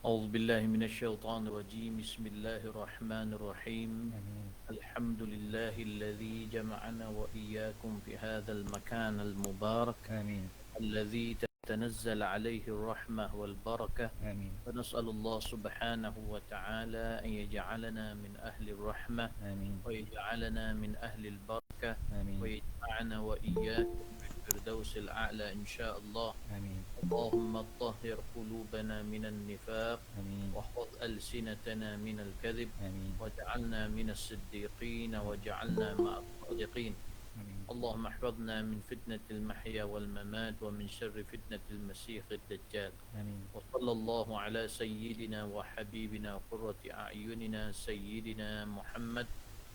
أعوذ بالله من الشيطان الرجيم. بسم الله الرحمن الرحيم. آمين. الحمد لله الذي جمعنا وإياكم في هذا المكان المبارك آمين. الذي تتنزل عليه الرحمة والبركة. آمين. فنسأل الله سبحانه وتعالى أن يجعلنا من أهل الرحمة آمين. ويجعلنا من أهل البركة آمين. ويجمعنا وإياكم في الفردوس الأعلى إن شاء الله. آمين. اللهم طهر قلوبنا من النفاق آمين. واحفظ ألسنتنا من الكذب آمين. واجعلنا من الصديقين واجعلنا مع الصادقين. آمين. اللهم احفظنا من فتنة المحيا والممات ومن شر فتنة المسيح الدجال. آمين. وصلى الله على سيدنا وحبيبنا قرة أعيننا سيدنا محمد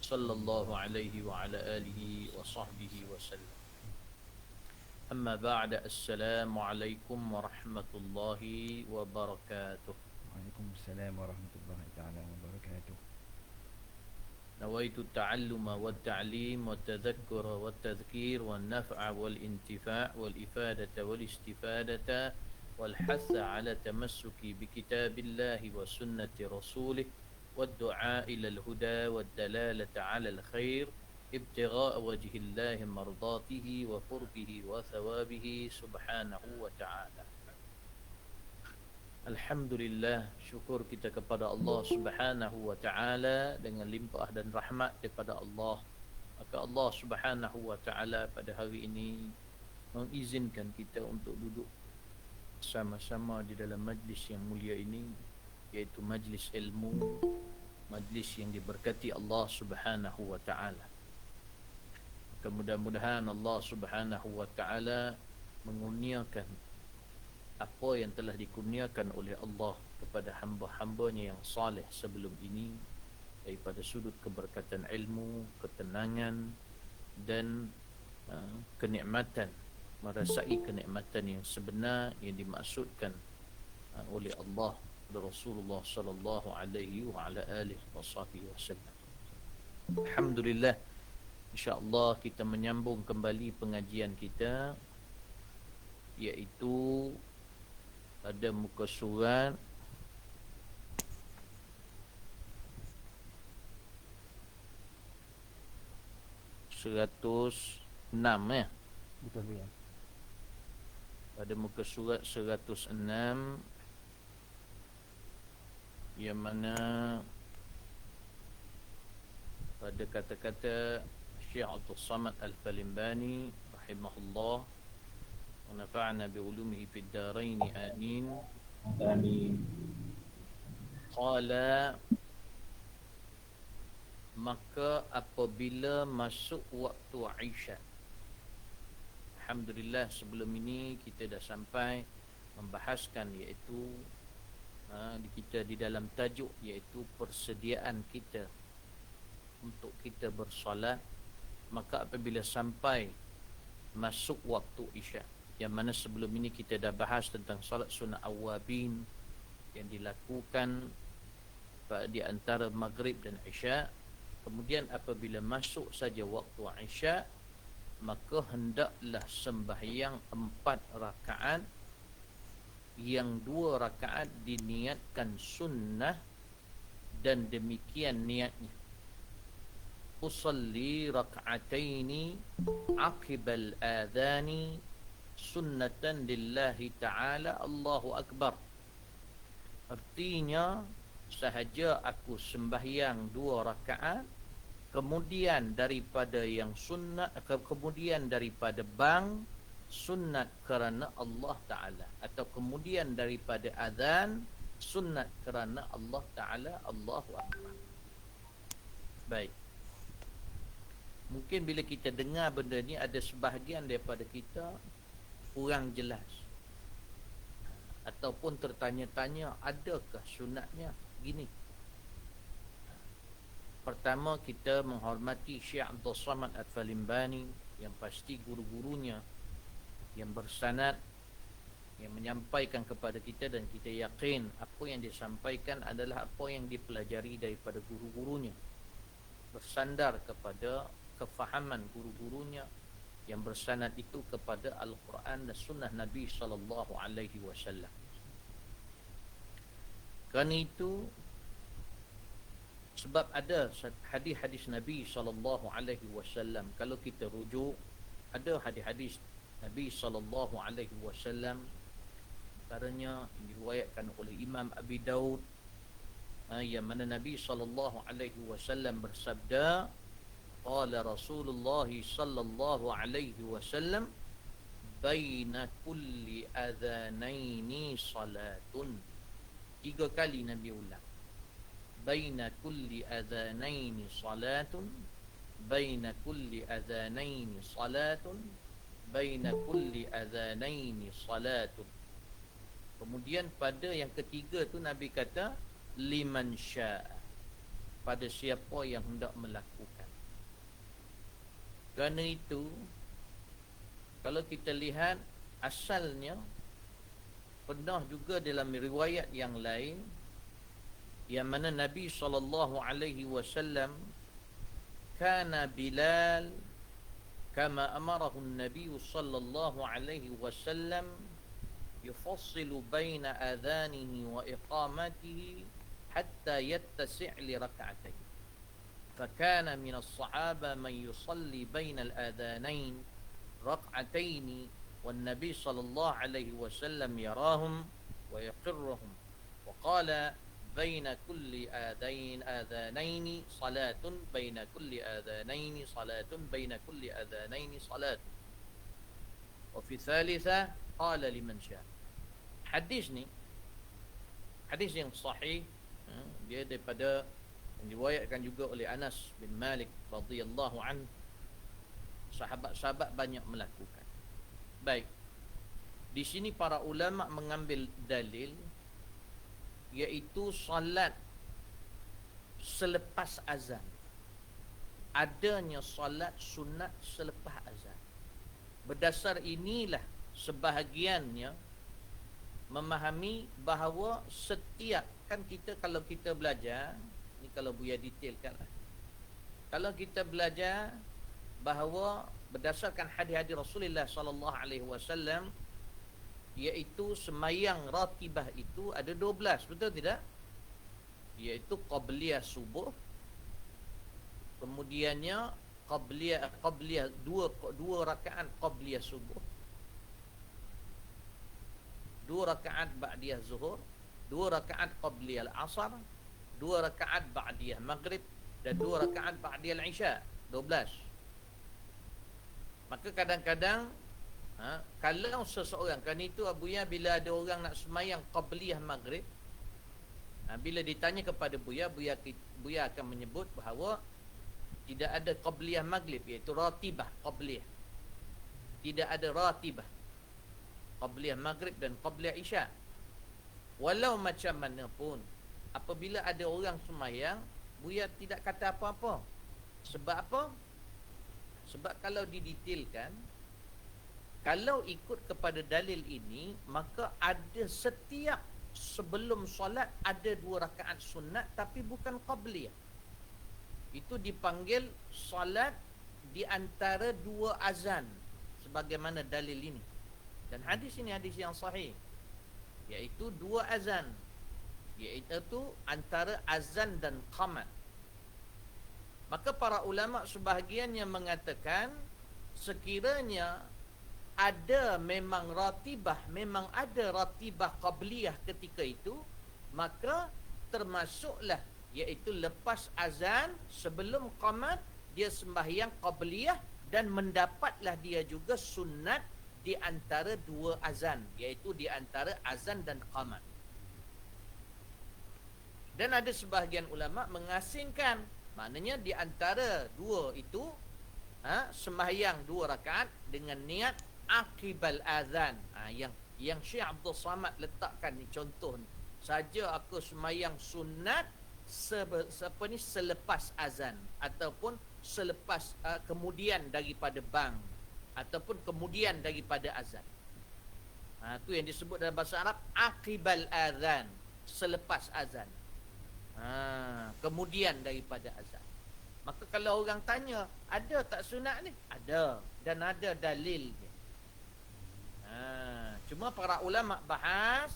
صلى الله عليه وعلى آله وصحبه وسلم. أما بعد، السلام عليكم ورحمة الله وبركاته. وعليكم السلام ورحمة الله تعالى وبركاته. نويت التعلم والتعليم والتذكر والتذكير والنفع والانتفاع والإفادة والاستفادة والحث على تمسك بكتاب الله وسنة رسوله والدعاء إلى الهدى والدلالة على الخير ابتغاء وجه الله مرضاته وقربه وثوابه سبحانه وتعالى. Alhamdulillah, syukur kita kepada Allah Subhanahu wa taala dengan limpah dan rahmat daripada Allah. Maka Allah Subhanahu wa taala pada hari ini mengizinkan kita untuk duduk sama-sama di dalam majlis yang mulia ini, iaitu majlis ilmu, majlis yang diberkati Allah Subhanahu wa taala. Mudah-mudahan Allah Subhanahu wa taala mengurniakan apa yang telah dikurniakan oleh Allah kepada hamba-hambanya yang saleh sebelum ini, daripada sudut keberkatan ilmu, ketenangan dan kenikmatan, merasai kenikmatan yang sebenar yang dimaksudkan oleh Allah dan Rasulullah sallallahu alaihi wa ala alihi wasallam. Alhamdulillah, insya-Allah kita menyambung kembali pengajian kita, iaitu pada muka surat 106 ya. Betul ya. Pada muka surat 106, yang mana pada kata-kata Syekh Abdul Samad Al-Falimbani rahimahullah, ونفعنا بعلومه في الدارين آمين آمين. قال, maka apabila masuk waktu Isya. Alhamdulillah, sebelum ini kita dah sampai membahaskan, iaitu kita di dalam tajuk, iaitu persediaan kita untuk kita bersolat. Maka apabila sampai masuk waktu Isya, yang mana sebelum ini kita dah bahas tentang solat sunat awabin yang dilakukan di antara maghrib dan isya. Kemudian apabila masuk saja waktu isya, maka hendaklah sembahyang 4 rakaat, yang 2 rakaat diniatkan sunnah, dan demikian niatnya: usalli rak'ataini aqibal adhani sunnatan lillahi ta'ala Allahu Akbar. Artinya, sahaja aku sembahyang 2 rakaat, kemudian daripada yang sunnat, kemudian daripada bang sunnat kerana Allah Ta'ala, atau kemudian daripada azan sunnat kerana Allah Ta'ala, Allahu Akbar. Baik, mungkin bila kita dengar benda ni, ada sebahagian daripada kita kurang jelas ataupun tertanya-tanya, adakah sunatnya gini? Pertama, kita menghormati Syekh Abdul Samad Al-Falimbani, yang pasti guru-gurunya yang bersanad, yang menyampaikan kepada kita, dan kita yakin apa yang disampaikan adalah apa yang dipelajari daripada guru-gurunya, bersandar kepada kefahaman guru-gurunya yang bersanad itu kepada Al-Quran dan Sunnah Nabi sallallahu alaihi wasallam. Kerana itu, sebab ada hadis-hadis Nabi SAW, kalau kita rujuk, ada hadis-hadis Nabi SAW, antaranya diriwayatkan oleh Imam Abi Daud, yang mana Nabi SAW bersabda, qala Rasulullah SAW, baina kulli adhanaini salatun. 3 kali Nabi ulang, baina kulli adhanaini salatun, baina kulli adhanaini salatun, baina kulli adhanaini salatun. Kemudian pada yang ketiga tu Nabi kata, liman syaa, pada siapa yang hendak melakukan. Kerana itu, kalau kita lihat asalnya, pernah juga dalam riwayat yang lain, yang mana Nabi SAW, kana Bilal kama amarahu Nabi SAW, yufassilu baina adhanihi wa iqamatihi hatta yattasi' li rak'atayn. فكان من الصحابة من يصلي بين الآذانين ركعتين والنبي صلى الله عليه وسلم يراهم ويقرهم، وقال بين كل آذانين صلاة، بين كل آذانين صلاة، بين كل آذانين صلاة. وفي ثالثة قال لمن شاء. Hadis ni, hadis yang sahih, dia daripada yang diriwayatkan juga oleh Anas bin Malik radhiyallahu anhu. Sahabat-sahabat banyak melakukan. Baik, di sini para ulama mengambil dalil, iaitu salat selepas azan. Adanya salat sunat selepas azan. Berdasar inilah sebahagiannya memahami bahawa setiap, kan kita kalau kita belajar, ni kalau Buya detailkan lah, kalau kita belajar bahawa berdasarkan hadis-hadis Rasulullah SAW, iaitu semayang ratibah itu ada 12, betul tidak? Iaitu qabliyah subuh, kemudiannya qabliyah dua rakaat qabliyah subuh, 2 rakaat ba'diyah zuhur, 2 rakaat qabliyah al-asar, 2 rakaat ba'diyah maghrib, dan 2 rakaat ba'diyah al-isya. 12. Maka kadang-kadang kalau seseorang, kan itu Abuya bila ada orang nak semayang qabliyah maghrib, bila ditanya kepada Buya akan menyebut bahawa tidak ada qabliyah maghrib, iaitu ratibah qabliyah. Tidak ada ratibah qabliyah maghrib dan qabliyah isya. Walau macam mana pun, apabila ada orang semayang, Buya tidak kata apa-apa. Sebab apa? Sebab kalau didetailkan, kalau ikut kepada dalil ini, maka ada setiap sebelum solat ada 2 rakaat sunat tapi bukan qabliyah. Itu dipanggil solat di antara 2 azan, sebagaimana dalil ini. Dan hadis ini hadis yang sahih, iaitu 2 azan, iaitu antara azan dan qamat. Maka para ulama sebahagiannya mengatakan, sekiranya ada memang ratibah, memang ada ratibah qabliyah ketika itu, maka termasuklah, iaitu lepas azan sebelum qamat dia sembahyang qabliyah, dan mendapatlah dia juga sunat di antara 2 azan, iaitu di antara azan dan qamat. Dan ada sebahagian ulama mengasingkan, maknanya di antara 2 itu sembahyang 2 rakaat dengan niat akibal azan. Yang Syekh Abdul Samad letakkan ni contoh ni, saja aku sembahyang sunat selepas azan, ataupun selepas kemudian daripada bang, ataupun kemudian daripada azan. Itu yang disebut dalam bahasa Arab akibal azan, selepas azan, kemudian daripada azan. Maka kalau orang tanya, ada tak sunat ni? Ada, dan ada dalil dia. Cuma para ulama bahas,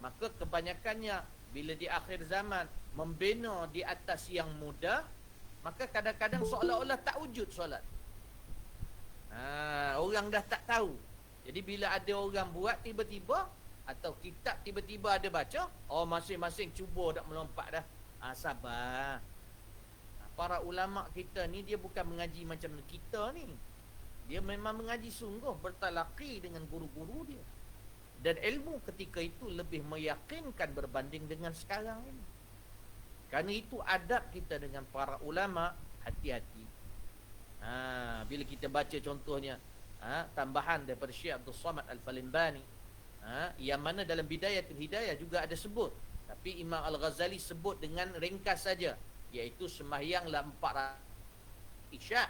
maka kebanyakannya bila di akhir zaman membina di atas yang muda, maka kadang-kadang seolah-olah tak wujud solat. Orang dah tak tahu. Jadi bila ada orang buat tiba-tiba, atau kitab tiba-tiba ada baca, masing-masing cuba dak melompat dah. Sabar. Para ulama kita ni dia bukan mengaji macam kita ni. Dia memang mengaji sungguh, bertalaqi dengan guru-guru dia. Dan ilmu ketika itu lebih meyakinkan berbanding dengan sekarang ini. Kerana itu adab kita dengan para ulama, hati-hati. Bila kita baca contohnya tambahan daripada Syekh Abdul Samad Al-Falimbani, yang mana dalam Bidayatul Hidayah juga ada sebut, tapi Imam Al-Ghazali sebut dengan ringkas saja, iaitu sembahyanglah 4 Isyak.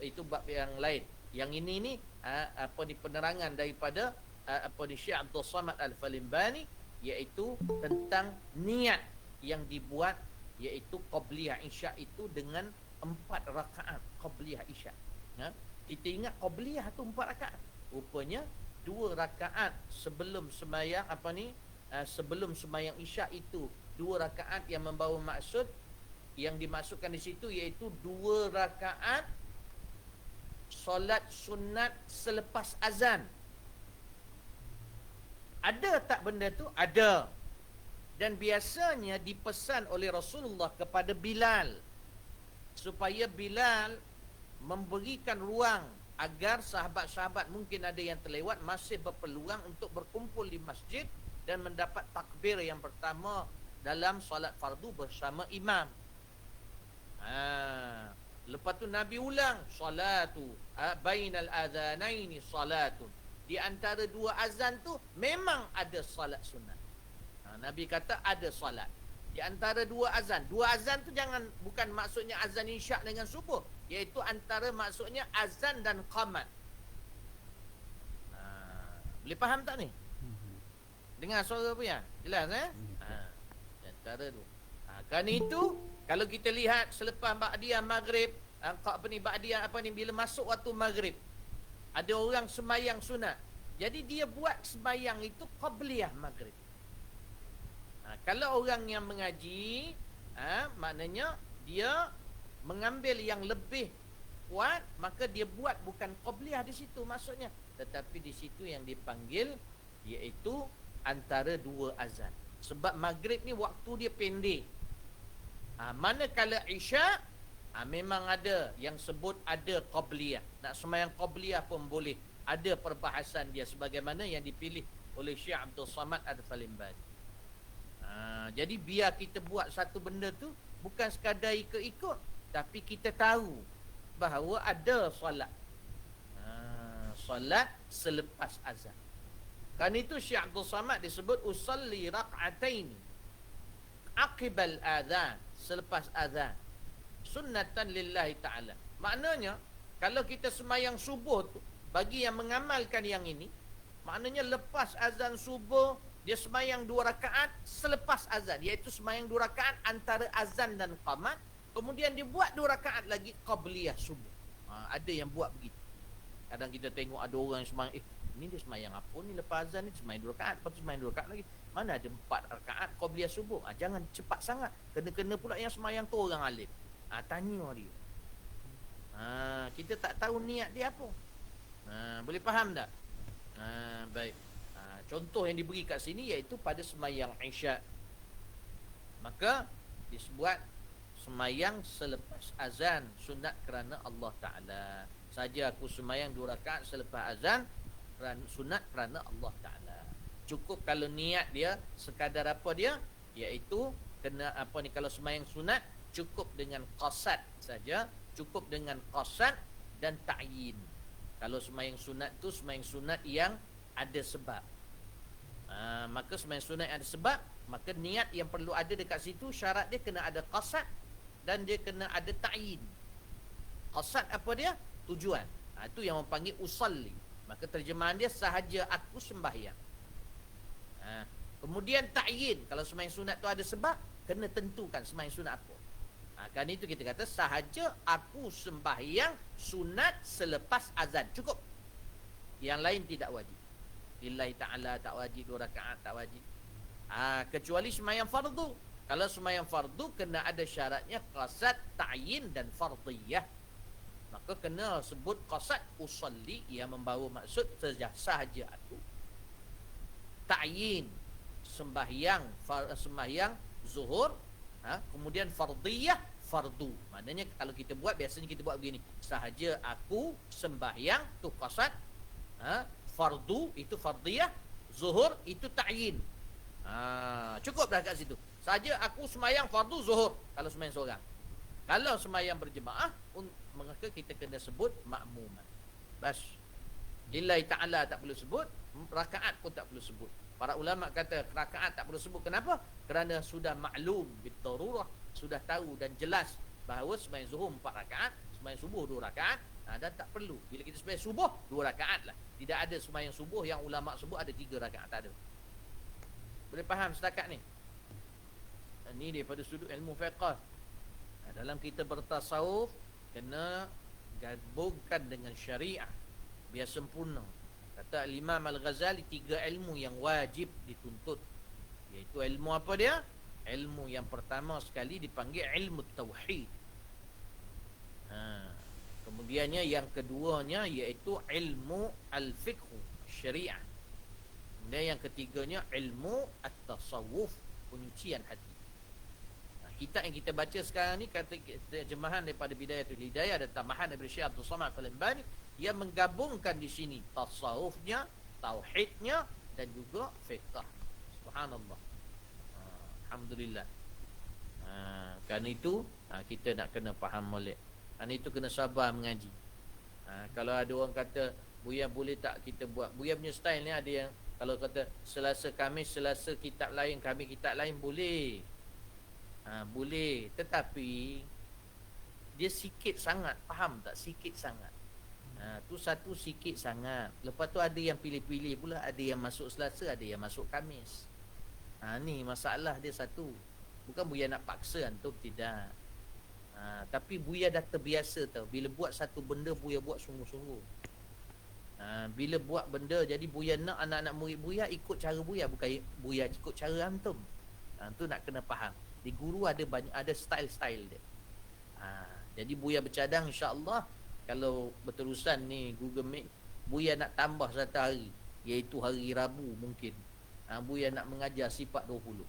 Itu bab yang lain. Yang ini ni penerangan daripada Syekh Abdul Samad Al-Falimbani, iaitu tentang niat yang dibuat, iaitu qabliyah Isyak itu dengan 4 rakaat qabliyah Isyak. Kita ingat qabliyah tu 4 rakaat. Rupanya 2 rakaat sebelum sembahyang sebelum sembahyang Isyak itu 2 rakaat yang membawa maksud, yang dimaksudkan di situ iaitu 2 rakaat solat sunat selepas azan. Ada tak benda tu? Ada. Dan biasanya dipesan oleh Rasulullah kepada Bilal, supaya Bilal memberikan ruang agar sahabat-sahabat, mungkin ada yang terlewat, masih berpeluang untuk berkumpul di masjid dan mendapat takbir yang pertama dalam solat fardu bersama imam. Lepas tu Nabi ulang, salatu bainal adhanaini salatun. Di antara 2 azan tu memang ada salat sunat. Nabi kata ada salat di antara 2 azan. 2 azan tu bukan maksudnya azan Isyak dengan subuh, iaitu antara maksudnya azan dan qamat. Boleh faham tak ni? Dengar suara punya? Jelas di antara tu. Kan itu kalau kita lihat selepas ba'diyah maghrib, bila masuk waktu maghrib, ada orang sembahyang sunat. Jadi dia buat sembahyang itu qabliyah maghrib. Kalau orang yang mengaji, maknanya dia mengambil yang lebih kuat, maka dia buat bukan qabliyah di situ maksudnya, tetapi di situ yang dipanggil iaitu antara 2 azan. Sebab maghrib ni waktu dia pendek. Manakala Isyak, memang ada yang sebut ada qabliyah. Nak sembahyang qabliyah pun boleh. Ada perbahasan dia sebagaimana yang dipilih oleh Syekh Abdul Samad Al-Falimbani. Jadi biar kita buat satu benda tu bukan sekadar ikut-ikut, tapi kita tahu bahawa ada solat. Solat selepas azan. Kan itu Syekh Abdul Samad disebut usalli raq'ataini aqibal adhan, selepas azan, sunnatan lillahi ta'ala. Maknanya kalau kita sembahyang subuh tu, bagi yang mengamalkan yang ini, maknanya lepas azan subuh dia sembahyang 2 rakaat selepas azan, iaitu sembahyang 2 rakaat antara azan dan qamat, kemudian dia buat 2 rakaat lagi qabliyah subuh. Ada yang buat begitu. Kadang kita tengok ada orang yang sembahyang, ni dia sembahyang apa ni lepas azan ni, sembahyang 2 rakaat, lepas tu sembahyang 2 rakaat lagi. Mana ada 4 rakaat qabliyah subuh. Jangan cepat sangat. Kena-kena pula yang sembahyang tu orang alim. Tanya dia. Kita tak tahu niat dia apa. Boleh faham tak? Baik. Contoh yang diberi kat sini iaitu pada sembahyang Isyak. Maka disebut sembahyang selepas azan, sunat kerana Allah Ta'ala. Saja aku sembahyang 2 rakaat selepas azan, sunat kerana Allah Ta'ala. Cukup kalau niat dia sekadar apa dia, iaitu kena kalau sembahyang sunat cukup dengan qasad saja, cukup dengan qasad dan ta'yin. Kalau sembahyang sunat tu sembahyang sunat yang ada sebab. Maka sembahyang sunat yang ada sebab, maka niat yang perlu ada dekat situ, syarat dia kena ada qasad dan dia kena ada ta'yin. Qasad apa dia? Tujuan. Itu yang orang panggil usalli. Maka terjemahan dia sahaja aku sembahyang. Kemudian ta'yin, kalau sembahyang sunat tu ada sebab, kena tentukan sembahyang sunat apa. Kan itu kita kata sahaja aku sembahyang sunat selepas azan, cukup. Yang lain tidak wajib. Lillahi ta'ala tak wajib, 2 rakaat tak wajib. Kecuali sembahyang fardu. Kalau sembahyang fardu kena ada syaratnya qasad, ta'yin dan fardiyah. Maka kena sebut qasad usalli yang membawa maksud sahaja aku. Ta'yin sembahyang zuhur, kemudian fardiyah fardu. Maknanya kalau kita buat, biasanya kita buat begini, sahaja aku sembahyang tu qasad, fardu itu fardiyah, zuhur itu ta'yin. Cukup dah kat situ. Saja aku sembahyang fardu zuhur kalau sembahyang seorang. Kalau sembahyang berjemaah, maka kita kena sebut makmuman. Bas. Lillahi ta'ala tak perlu sebut, rakaat pun tak perlu sebut. Para ulama kata rakaat tak perlu sebut. Kenapa? Kerana sudah maklum bidarurah, sudah tahu dan jelas bahawa sembahyang zuhur 4 rakaat, sembahyang subuh 2 rakaat, dan tak perlu. Bila kita sembahyang subuh 2 rakaat lah. Tidak ada sembahyang subuh yang ulama sebut ada 3 rakaat, tak ada. Boleh faham setakat ni? Ini daripada sudut ilmu fiqh. Dalam kita bertasawuf kena gabungkan dengan syariah biar sempurna. Kata Imam Al-Ghazali 3 ilmu yang wajib dituntut. Iaitu ilmu apa dia? Ilmu yang pertama sekali dipanggil ilmu tauhid. Kemudiannya yang keduanya iaitu ilmu al-fiqh, syariah. Kemudian yang ketiganya ilmu at-tasawuf, penyucian hati. Kitab yang kita baca sekarang ni kata terjemahan daripada Bidayatul Hidayah dan tambahan daripada Syekh Abdul Samad Al-Albani, ia menggabungkan di sini tasawufnya, tauhidnya dan juga fiqh. Subhanallah. Alhamdulillah. Kerana itu kita nak kena faham molek. Kerana itu kena sabar mengaji. Kalau ada orang kata, Buya boleh tak kita buat, Buya punya style ni ada yang kalau kata Selasa Khamis, Selasa kitab lain, Khamis kitab lain, boleh. Boleh, tetapi dia sikit sangat, faham tak? Sikit sangat. Tu satu sikit sangat. Lepas tu ada yang pilih-pilih pula, ada yang masuk Selasa, ada yang masuk Khamis. Ni masalah dia satu. Bukan Buya nak paksa antum, tidak. Tapi Buya dah terbiasa tau. Bila buat satu benda, Buya buat sungguh-sungguh. Bila buat benda, jadi Buya nak anak-anak murid Buya ikut cara Buya, bukan Buya ikut cara antum. Tu nak kena faham. Di guru ada banyak, ada style-style dia. Jadi Buya bercadang, insya-Allah kalau berterusan ni Google Meet, Buya nak tambah satu hari, iaitu hari Rabu mungkin. Buya nak mengajar sifat 20.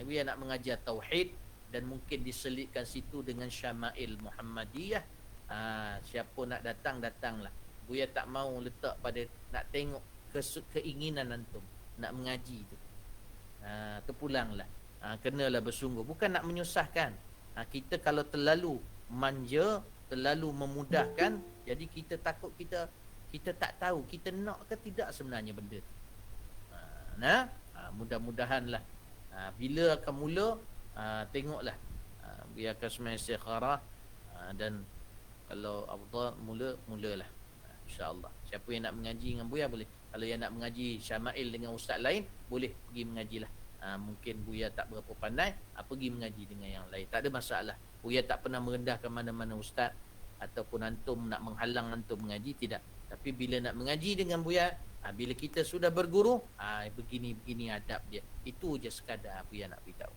Buya nak mengajar tauhid dan mungkin diselitkan situ dengan Syama'il Muhammadiyah. Siapa nak datang, datanglah. Buya tak mau letak pada nak tengok keinginan antum nak mengaji tu. Terpulanglah. Kenalah bersungguh, bukan nak menyusahkan. Kita kalau terlalu manja, terlalu memudahkan, jadi kita takut kita tak tahu kita nak ke tidak sebenarnya benda tu. Mudah-mudahanlah bila akan mula, tengoklah biar akan semai istikharah, dan kalau afdal mulalah, insya-Allah. Siapa yang nak mengaji dengan Buya boleh. Kalau yang nak mengaji Syama'il dengan ustaz lain, boleh pergi mengajilah. Mungkin Buya tak berapa pandai, pergi mengaji dengan yang lain, tak ada masalah. Buya tak pernah merendahkan mana-mana ustaz ataupun antum nak menghalang antum mengaji, tidak. Tapi bila nak mengaji dengan Buya, bila kita sudah berguru, begini adab dia. Itu je sekadar Buya nak beritahu.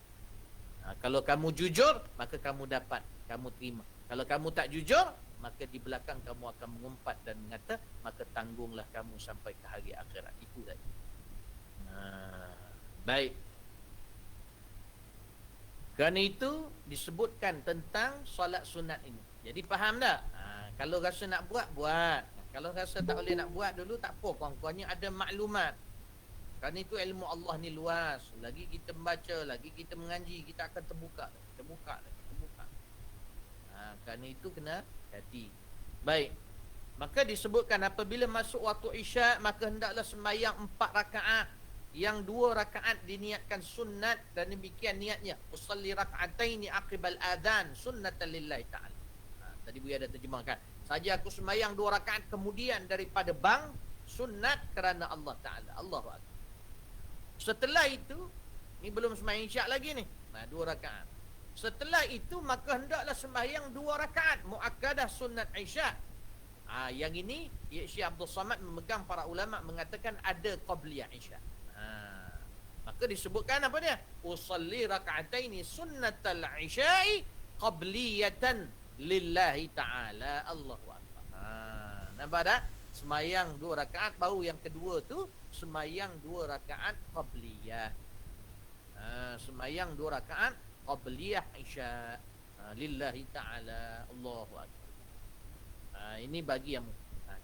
Kalau kamu jujur, maka kamu dapat, kamu terima. Kalau kamu tak jujur, maka di belakang kamu akan mengumpat dan mengata, maka tanggunglah kamu sampai ke hari akhirat. Itu saja. Baik. Kerana itu disebutkan tentang solat sunat ini. Jadi faham tak? Kalau rasa nak buat, buat. Kalau rasa tak boleh nak buat dulu, tak apa. Kurang-kurangnya ada maklumat. Kerana itu ilmu Allah ni luas. Lagi kita membaca, lagi kita mengaji, kita akan terbuka. Terbuka. Kerana itu kena hati. Baik. Maka disebutkan apabila masuk waktu Isyak, maka hendaklah sembahyang 4 rakaat. Yang 2 rakaat diniatkan sunat, dan demikian niatnya. Usalli raka'ataini aqibal adhan sunnatan lillahi ta'ala. Tadi Buya dah terjemahkan. Saja aku sembahyang 2 rakaat kemudian daripada bang, sunat kerana Allah Ta'ala. Allahu Akbar. Setelah itu, ni belum sembahyang Isyak lagi ni. 2 rakaat. Setelah itu, maka hendaklah sembahyang 2 rakaat muakkadah sunat Isyak. Yang ini Syekh Abdul Samad memegang, para ulama mengatakan ada qabliyah isya. Maka disebutkan apa dia? Usalli raka'ataini sunnatal isya'i qabliyatan lillahi ta'ala. Allahu akbar. Nampak tak? Semayang 2 rakaat, baru yang kedua tu semayang 2 rakaat qabliyah. Semayang 2 rakaat qabliyah isya lillahi ta'ala. Allahu akbar. Ini bagi yang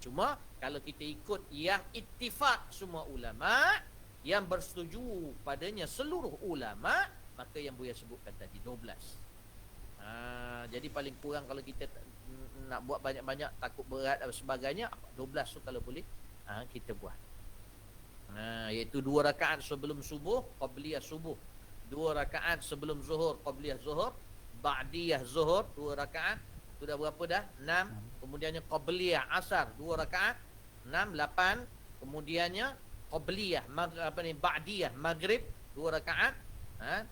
cuma kalau kita ikut yang ittifaq semua ulama, yang bersetuju padanya seluruh ulama, maka yang Buya sebutkan tadi 12. Jadi paling kurang kalau kita nak buat banyak-banyak takut berat dan sebagainya, 12 tu kalau boleh kita buat. Iaitu 2 rakaat sebelum subuh qabliyah subuh, 2 rakaat sebelum zuhur qabliyah zuhur, ba'diyah zuhur 2 rakaat. Itu dah berapa dah? 6. Kemudiannya qabliyah asar 2 rakaat, 6 8. Kemudiannya qabliyah ba'diyah maghrib 2 rakaat,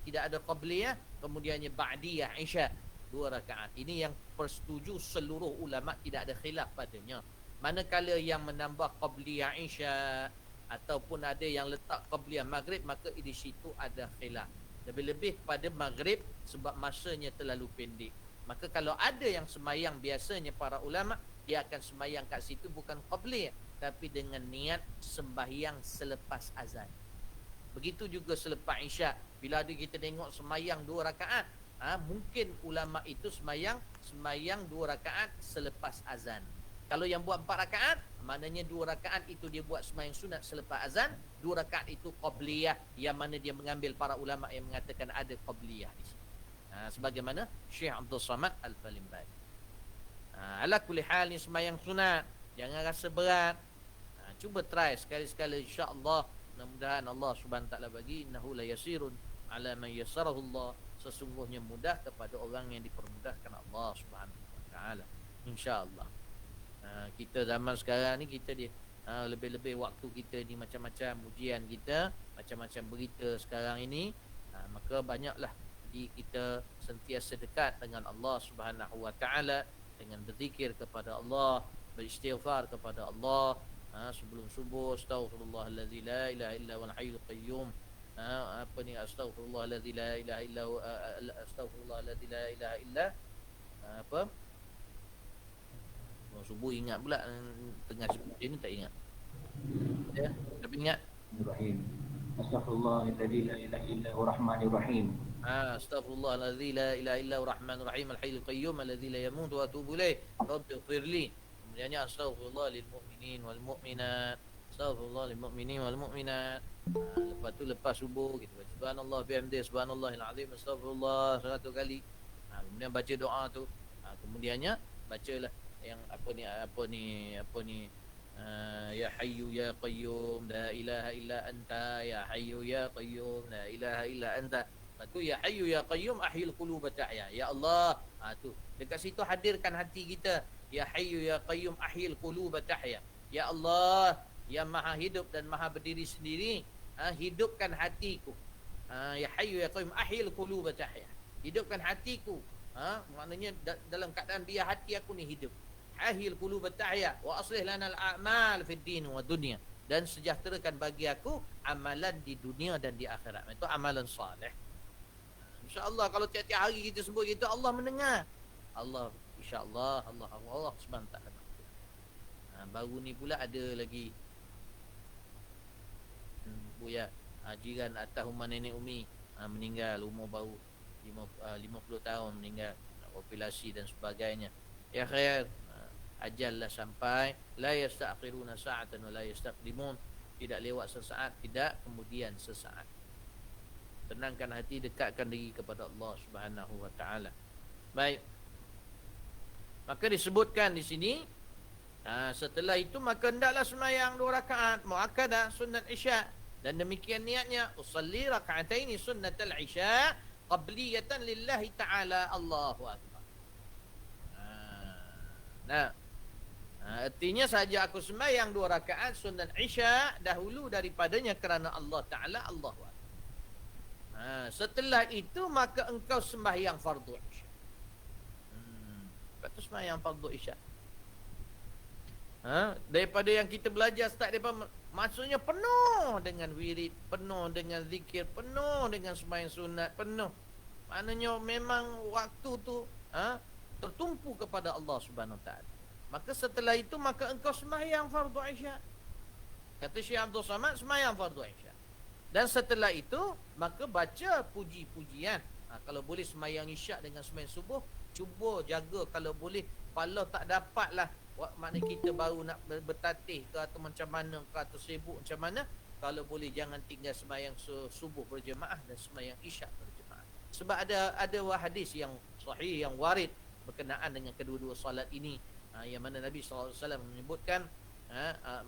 tidak ada qabliyah. Kemudiannya ba'diyah isya 2 rakaat. Ini yang persetuju seluruh ulama, tidak ada khilaf padanya. Manakala yang menambah qabliyah isya ataupun ada yang letak qabliyah maghrib, maka di situ ada khilaf. Lebih-lebih pada maghrib sebab masanya terlalu pendek. Maka kalau ada yang semayang, biasanya para ulama dia akan semayang kat situ bukan qabliyah, tapi dengan niat sembahyang selepas azan. Begitu juga selepas isyak. Bila ada kita tengok semayang 2 rakaat, mungkin ulama itu semayang 2 rakaat selepas azan. Kalau yang buat 4 rakaat, maknanya 2 rakaat itu dia buat semayang sunat selepas azan, 2 rakaat itu qabliyah, yang mana dia mengambil para ulama yang mengatakan ada qabliyah di sini. Sebagaimana Syekh Abdul Samad Al-Falimbai. Ala kulli hal, ni semayang sunat, jangan rasa berat. Cuba try sekali-sekala, insya-Allah. Mudah-mudahan Allah Subhanahu taala bagi, innahu la yasirun ala man yassarahu Allah. Sesungguhnya mudah kepada orang yang dipermudahkan Allah Subhanahu taala. Insya-Allah. Kita zaman sekarang ni kita lebih-lebih waktu kita ni macam-macam ujian kita, macam-macam berita sekarang ini. Maka banyaklah kita sentiasa dekat dengan Allah Subhanahu wa taala, dengan berzikir kepada Allah, beristighfar kepada Allah. Sebelum subuh, astaghfirullahalladzi la ilaha illa huwal hayyul qayyum. Astaghfirullahalladzi la ilaha illa huwa, astaghfirullahalladzi la ilaha illa subuh ingat pula, tengah sebut ni tak ingat. Ya, tapi ingat. Astaghfirullahalladzi la ilaha illa huwa rahmanir rahim. Astaghfirullahalladzi la ilaha illa huwa rahmanur rahim al-hayyul qayyum alladzi la yamutu wa atubu ilaih rabbighfirli. Kemudiannya astaghfirullah lil mu'minin wal mu'minat, astaghfirullah lil mu'minin wal mu'minat. Lepas tu lepas subuh kita baca subhanallah bihamdihi subhanallahil azim astaghfirullah 100 kali. Kemudian baca doa tu. Kemudiannya bacalah yang apa ni ya hayyu ya qayyum la ilaha illa anta, ya hayyu ya qayyum la ilaha illa anta. Lepas tu ya hayyu ya qayyum ahyil quluba tahya. Ya Allah, tu dekat situ hadirkan hati kita. Ya hayyu ya qayyum ahyil quluba tahya. Ya Allah, yang maha hidup dan maha berdiri sendiri, hidupkan hatiku. Ya hayyu ya qayyum ahyil quluba tahya. Hidupkan hatiku. Maknanya dalam keadaan biar hati aku ni hidup. Ahyil quluba tahya wa aslih lana al-a'mal fid din wa dunya. Dan sejahterakan bagi aku amalan di dunia dan di akhirat. Itu amalan soleh. InsyaAllah kalau tiap-tiap hari kita sebut gitu, Allah mendengar. Allah, insyaAllah Allah Subhanahu taala. Baru ni pula ada lagi Buya, jiran atas rumah nenek Umi meninggal, umur baru 50 tahun meninggal, populasi dan sebagainya. Ya khair, ajal lah sampai, la yasta'khiruna sa'atan wa la yastaqdimun. Tidak lewat sesaat, tidak kemudian sesaat. Tenangkan hati, dekatkan diri kepada Allah Subhanahu wa taala. Baik. Maka disebutkan di sini, setelah itu maka hendaklah sembahyang 2 rakaat muakkadah sunat isya, dan demikian niatnya, usalli raka'ataini sunnatal isya qabliyatan lillahi ta'ala. Allahu akbar. Artinya saja aku sembahyang 2 rakaat sunat isya dahulu daripadanya kerana Allah Ta'ala. Allahu akbar. Setelah itu maka engkau sembahyang fardu isya. Lepas tu sembahyang fardu isya. Daripada yang kita belajar start daripada maksudnya penuh dengan wirid, penuh dengan zikir, penuh dengan sembahyang sunat, penuh. Maknanya memang waktu tu tertumpu kepada Allah Subhanahu Wa Taala. Maka setelah itu maka engkau sembahyang fardu Isya. Kata Syekh Abdul Samad, sembahyang fardu Isya. Dan setelah itu maka baca puji-pujian. Kalau boleh sembahyang Isyak dengan sembahyang subuh, cuba jaga kalau boleh kalau tak dapatlah maknanya kita baru nak bertatih ke atau macam mana ke atau sibuk macam mana, kalau boleh jangan tinggal sembahyang subuh berjemaah dan sembahyang Isyak berjemaah. Sebab ada hadis yang sahih yang warid berkenaan dengan kedua-dua solat ini, yang mana Nabi sallallahu alaihi wasallam menyebutkan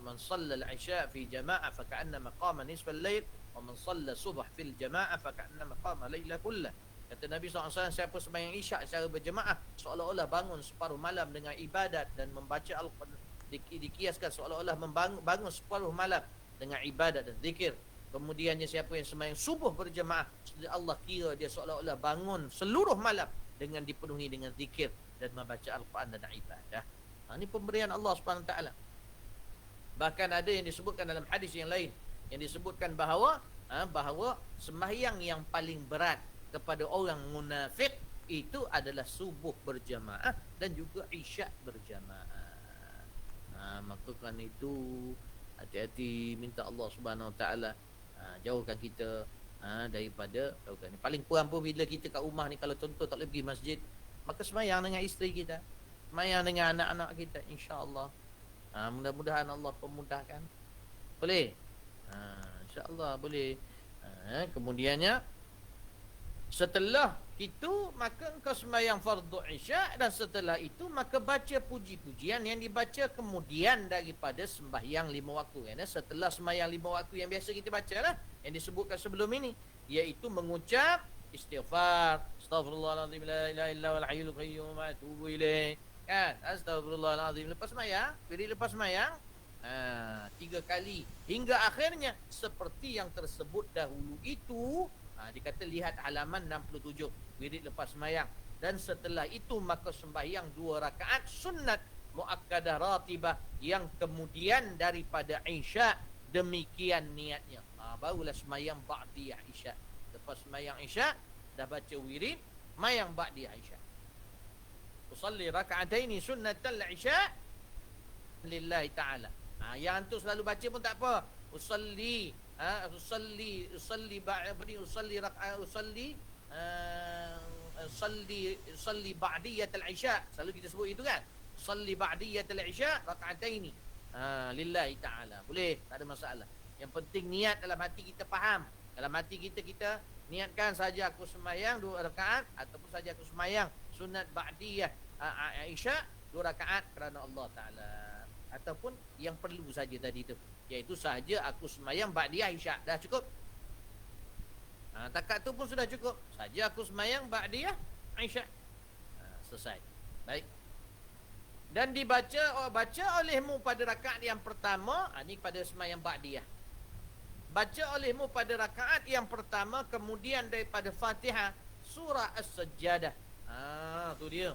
man shalla al-isya fi jama'ah fa ka'annama qama nisfa al-lail wa man shalla subh fil jama'ah fa ka'annama qama laila kullah. Kata Nabi SAW, siapa sembahyang Isyak secara berjemaah seolah-olah bangun separuh malam dengan ibadat dan membaca Al-Quran, dikiaskan seolah-olah bangun separuh malam dengan ibadat dan zikir. Kemudiannya siapa yang sembahyang subuh berjemaah, Allah kira dia seolah-olah bangun seluruh malam dengan dipenuhi dengan zikir dan membaca Al-Quran dan ibadah. Ini pemberian Allah SWT. Bahkan ada yang disebutkan dalam hadis yang lain, yang disebutkan bahawa sembahyang yang paling berat kepada orang munafik itu adalah subuh berjamaah dan juga Isyak berjamaah. Maka kerana itu hati-hati, minta Allah Subhanahu Wa Taala jauhkan kita daripada jauhkan. Paling kurang pun bila kita kat rumah ni, kalau contoh tak boleh pergi masjid, maka sembahyang dengan isteri kita, sembahyang dengan anak-anak kita, insya-Allah. Mudah-mudahan Allah pemudahkan. Boleh? Insya-Allah boleh. Kemudiannya setelah itu maka engkau sembahyang fardu Isyak, dan setelah itu maka baca puji-pujian yang dibaca kemudian daripada sembahyang 5 waktu. Setelah sembahyang 5 waktu yang biasa kita bacalah, yang disebutkan sebelum ini, iaitu mengucap istighfar, astaghfirullahalazim la ilaha illa huwal hayyul qayyum wa atubu ilaih, kan, astaghfirullahalazim lepas sembahyang, lepas sembahyang 3 kali hingga akhirnya seperti yang tersebut dahulu itu. Dikata lihat halaman 67, wirid lepas sembahyang. Dan setelah itu maka sembahyang 2 rakaat sunat muakkadah ratibah yang kemudian daripada Isyak, demikian niatnya. Barulah sembahyang ba'diyah Isyak. Lepas sembahyang Isyak dah baca wirid, sembahyang ba'diyah Isyak. Usalli raka'ataini sunnatan al-Isyak lillahi ta'ala. Yang antum selalu baca pun tak apa. Usalli ba'diyat al-Isya. Selalu kita sebut itu kan. Salli ba'diyat al-Isya raka'ataini lillahi ta'ala. Boleh, tak ada masalah. Yang penting niat dalam hati kita faham. Dalam hati kita niatkan saja aku sembahyang 2 rakaat, ataupun saja aku sembahyang sunat ba'diyah Isya 2 rakaat kerana Allah Ta'ala, ataupun yang perlu saja tadi tu, iaitu sahaja aku sembahyang ba'diyah Isyak. Dah cukup. Takat tu pun sudah cukup. Saja aku sembahyang ba'diyah Isyak. Selesai. Baik. Dan baca olehmu pada rakaat yang pertama, ini pada sembahyang ba'diyah. Baca olehmu pada rakaat yang pertama, kemudian daripada Fatihah surah As-Sajdah. Tu dia.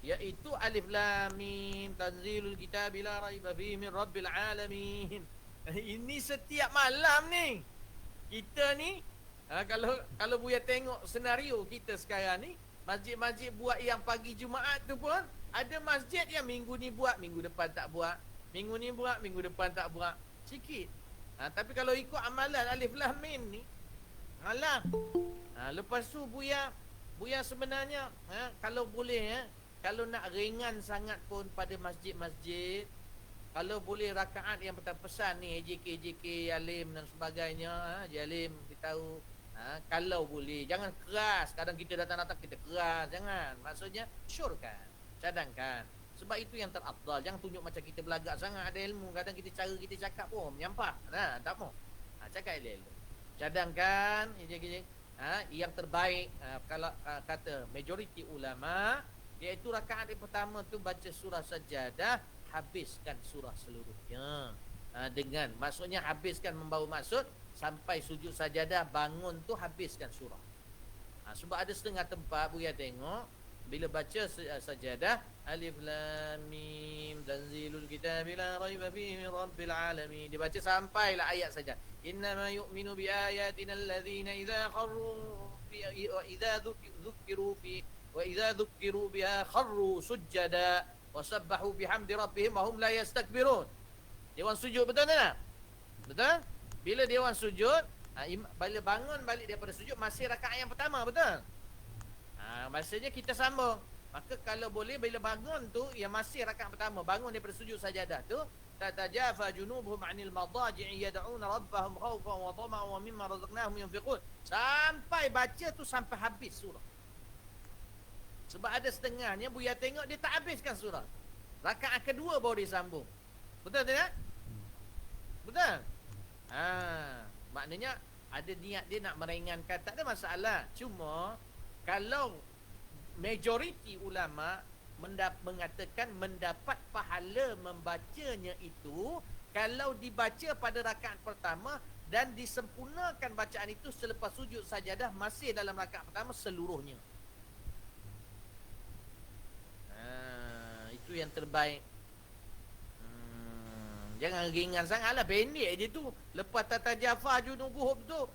Iaitu Alif Lam Mim Tanzilul Kitabi la raiba fihi min Rabbil Alamin. Ini setiap malam ni. Kita ni kalau Buya tengok senario kita sekarang ni, masjid-masjid buat yang pagi Jumaat tu pun ada masjid yang minggu ni buat, minggu depan tak buat, minggu ni buat, minggu depan tak buat. Sikit. Tapi kalau ikut amalan Alif Lam Mim ni, malam. Lepas tu Buya sebenarnya kalau boleh kalau nak ringan sangat pun pada masjid-masjid, kalau boleh rakaat yang pesan ni JK Alim dan sebagainya, Alim beritahu, kalau boleh jangan keras. Kadang kita datang-datang kita keras, jangan. Maksudnya syorkan, cadangkan. Sebab itu yang terafdal. Jangan tunjuk macam kita belagak sangat ada ilmu. Kadang cara kita cakap pun menyampah. Tak mau. Cakap elok-elok. Cadangkan yang terbaik, kalau kata majoriti ulama, iaitu rakaat yang pertama tu baca surah Sajdah, habiskan surah seluruhnya. Dengan maksudnya habiskan membawa maksud sampai sujud sajadah, bangun tu habiskan surah. Sebab ada setengah tempat Buya tengok bila baca sajadah Alif lam mim tanzilul kitabi la raiba fihi min rabbil alamin. Dibaca sampailah ayat saja. Innama yu'minu bi ayatina alladhina idza kharru fi wa idza dhukiru fi wa idza dhukiru biha kharru sujada wa sabbahu bihamdi rabbihim wa hum la yastakbirun. Dewan sujud, betul tak? Betul? Bila dewan sujud, bila bangun balik daripada sujud masih rakaat yang pertama, betul? Maksudnya kita sambung. Maka kalau boleh bila bangun tu yang masih rakaat pertama, bangun daripada sujud sajadah tu, tatajafa junubuhum 'anil madaji'i yad'una rabbahum khaufan wa tama'an wa mimma razaqnahum yunfiqun. Sampai baca tu sampai habis surah. Sebab ada setengahnya Buya tengok dia tak habiskan surah. Rakaat kedua baru dia sambung. Betul tak? Betul? Maknanya ada niat dia nak meringankan, tak ada masalah. Cuma kalau majoriti ulama mengatakan mendapat pahala membacanya itu kalau dibaca pada rakaat pertama dan disempurnakan bacaan itu selepas sujud sajadah masih dalam rakaat pertama seluruhnya. Itu yang terbaik. Jangan ringan sangatlah, pendek je tu. Lepas tatajafa junubuhum tu,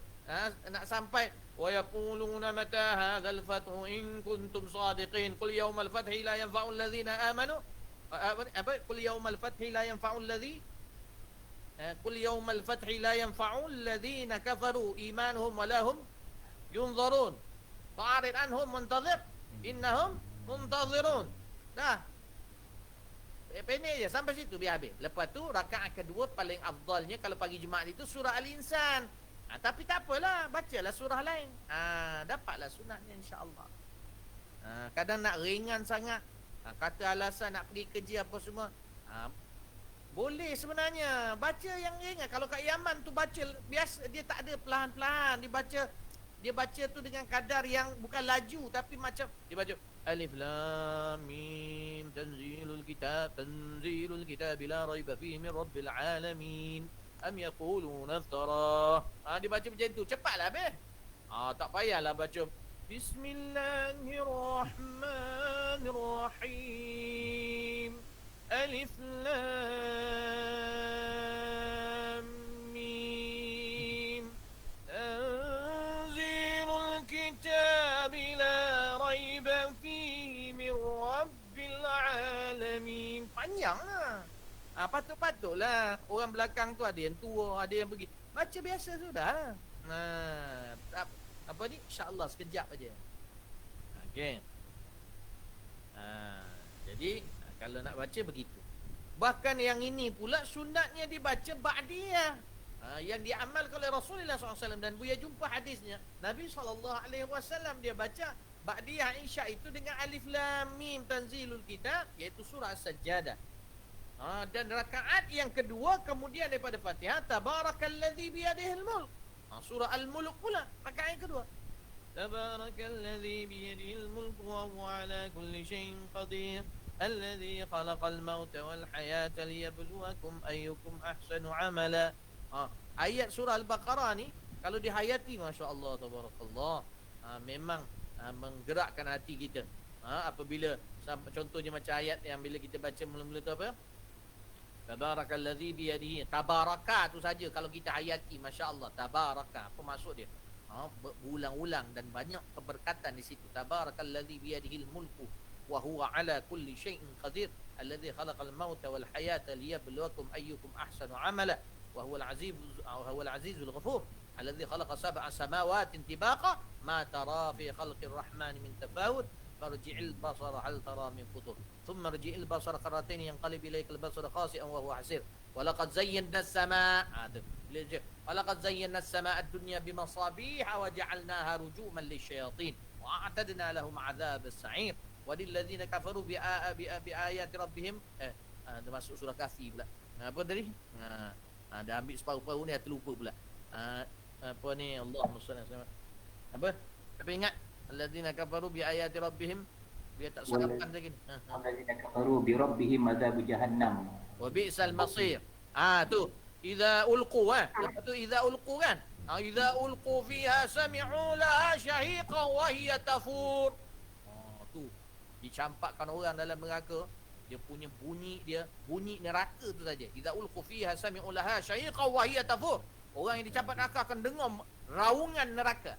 nak sampai wa yaquluna mata hadzal fathu in kuntum sadiqin qul yawmal fathi la yanfa'u alladhina amanu qul yawmal fathi la yanfa'u alladhi qul yawmal fathi la yanfa'u alladhina kafaru imanuhum wa lahum yunzarun fa'rid anhum muntazir innahum muntazirun. Dah pendek je sampai situ biar habis. Lepas tu rakaat kedua paling afdalnya kalau pagi Jumaat itu surah Al-Insan. Tapi tak apalah, bacalah surah lain. Dapatlah sunatnya insya-Allah. Kadang nak ringan sangat, kata alasan nak pergi kerja apa semua. Boleh sebenarnya baca yang ringan. Kalau kat Yaman tu baca biasa, dia tak ada perlahan-lahan dia baca tu dengan kadar yang bukan laju tapi macam dia baca Alif lam mim tanzilul kitab la raiba fihi min rabbil alamin am yaquluna iftara. Dia baca macam tu, cepatlah habis. Tak payahlah baca Bismillahirrahmanirrahim Alif lam mim tanzilul kitab la raiba fihi min rabbil alamin. Panjanglah. Patut-patutlah orang belakang tu ada yang tua, ada yang pergi. Baca biasa sudah. Apa ni? InsyaAllah sekejap aja. Okey. Jadi kalau nak baca begitu. Bahkan yang ini pula sunatnya dibaca ba'diyah. Yang diamalkan oleh Rasulullah SAW dan Buya jumpa hadisnya. Nabi SAW dia baca ba'diyah Isya itu dengan Alif Lam Mim Tanzilul Kitab, iaitu surah As-Sajdah. Dan rakaat yang kedua kemudian daripada Fatihah Tabarakalladzi biyadihil mulk. Surah Al-Mulk pula rakaat yang kedua. Tabarakalladzi biyadihil mulk wa huwa ala kulli syai'in qadir. Alladzi khalaqal mauta wal hayata liyabluwakum ayyukum ahsanu amala. Ayat surah Al-Baqarah ni kalau dihayati masya-Allah tabarakallah, memang menggerakkan hati kita. Apabila contohnya macam ayat yang bila kita baca mula-mula tu apa? Tabarakalladzi biyadihi. Tabaraka tu saja kalau kita hayati masya-Allah tabaraka. Apa maksud dia? Berulang-ulang dan banyak keberkatan di situ. Tabarakalladzi biyadihil mulku wa huwa ala kulli syai'in qadir. Alladzi khalaqal mauta wal hayata liyabluwakum ayyukum ahsanu amala. Wa huwal azizul ghafur. Alladzi khalaqa sab'a samawatin tibaqa ma tara fi khalqir rahmani min tafawut. Farji'il basara hal tara min futur. Thumma rji'il basara qarratain yanqalib ilaykal basaru khasi'an wa huwa hasir. Wa laqad zayyana as-samaa'a ولقد زينا السماء الدنيا بمصابيح وجعلناها رجوما للشياطين وأعتدنا لهم عذاب السعير وللذين كفروا بآيات ربهم. Ada masuk surah Kahfi pula. Apa tadi? Dah ambil separuh-paruh ni terlupa pula. Apa ni? Allahumma salli alaihi wasallam. Apa? Tapi ingat alladzina kafaru biayati rabbihim, dia tak sarapan lagi ni. Alladzina kafaru bi rabbihim adzab jahannam wa bi'sal masir. Tu idza ulqu lepas tu idza ulqu kan. Idza ulqu fiha sami'u laha shahiqan wa hiya tafur. Tu Dicampakkan orang dalam neraka, dia punya bunyi neraka tu saja. Idza ulqu fiha sami'u laha syahiqan wa hiya tafur. Orang yang dicampak neraka akan dengar raungan neraka.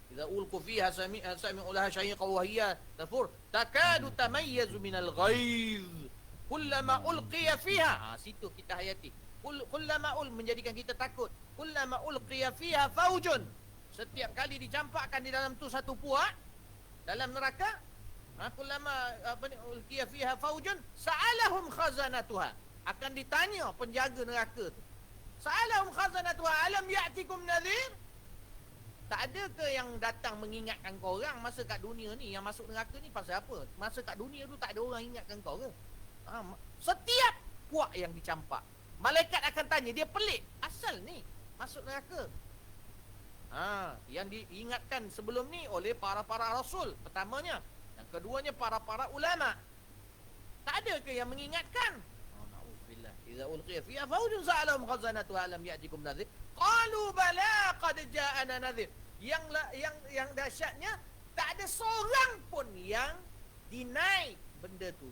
Idza ulqu fiha sami'u laha syahiqan wa hiya tafur takadu tamayyazu minal ghaiz kullama ulqiya fiha. Situ kita hayati. Kullama menjadikan kita takut. Kullama ulqiya fiha faujun. Setiap kali dicampakkan di dalam tu satu puak dalam neraka, kullama ulqiya fiha faujun sa'alahum khazanatuha. Akan ditanya penjaga neraka tu. Sa'alahum khazanatuha alam ya'tikum nadhir? Tak ada ke yang datang mengingatkan kau orang masa kat dunia ni, yang masuk neraka ni pasal apa? Masa kat dunia tu tak ada orang ingatkan kau ke? Setiap puak yang dicampak, malaikat akan tanya, dia pelik, asal ni masuk neraka. Yang diingatkan sebelum ni oleh para-para rasul, pertamanya. Yang keduanya para-para ulama. Tak ada ke yang mengingatkan? Na'udzubillah. Idza ulqiya fiha faujun sa'alahum khazanatuha alam ya'tikum nadhir? Qalu bala qad ja'ana nadhir. Yang dahsyatnya, tak ada seorang pun yang deny benda tu,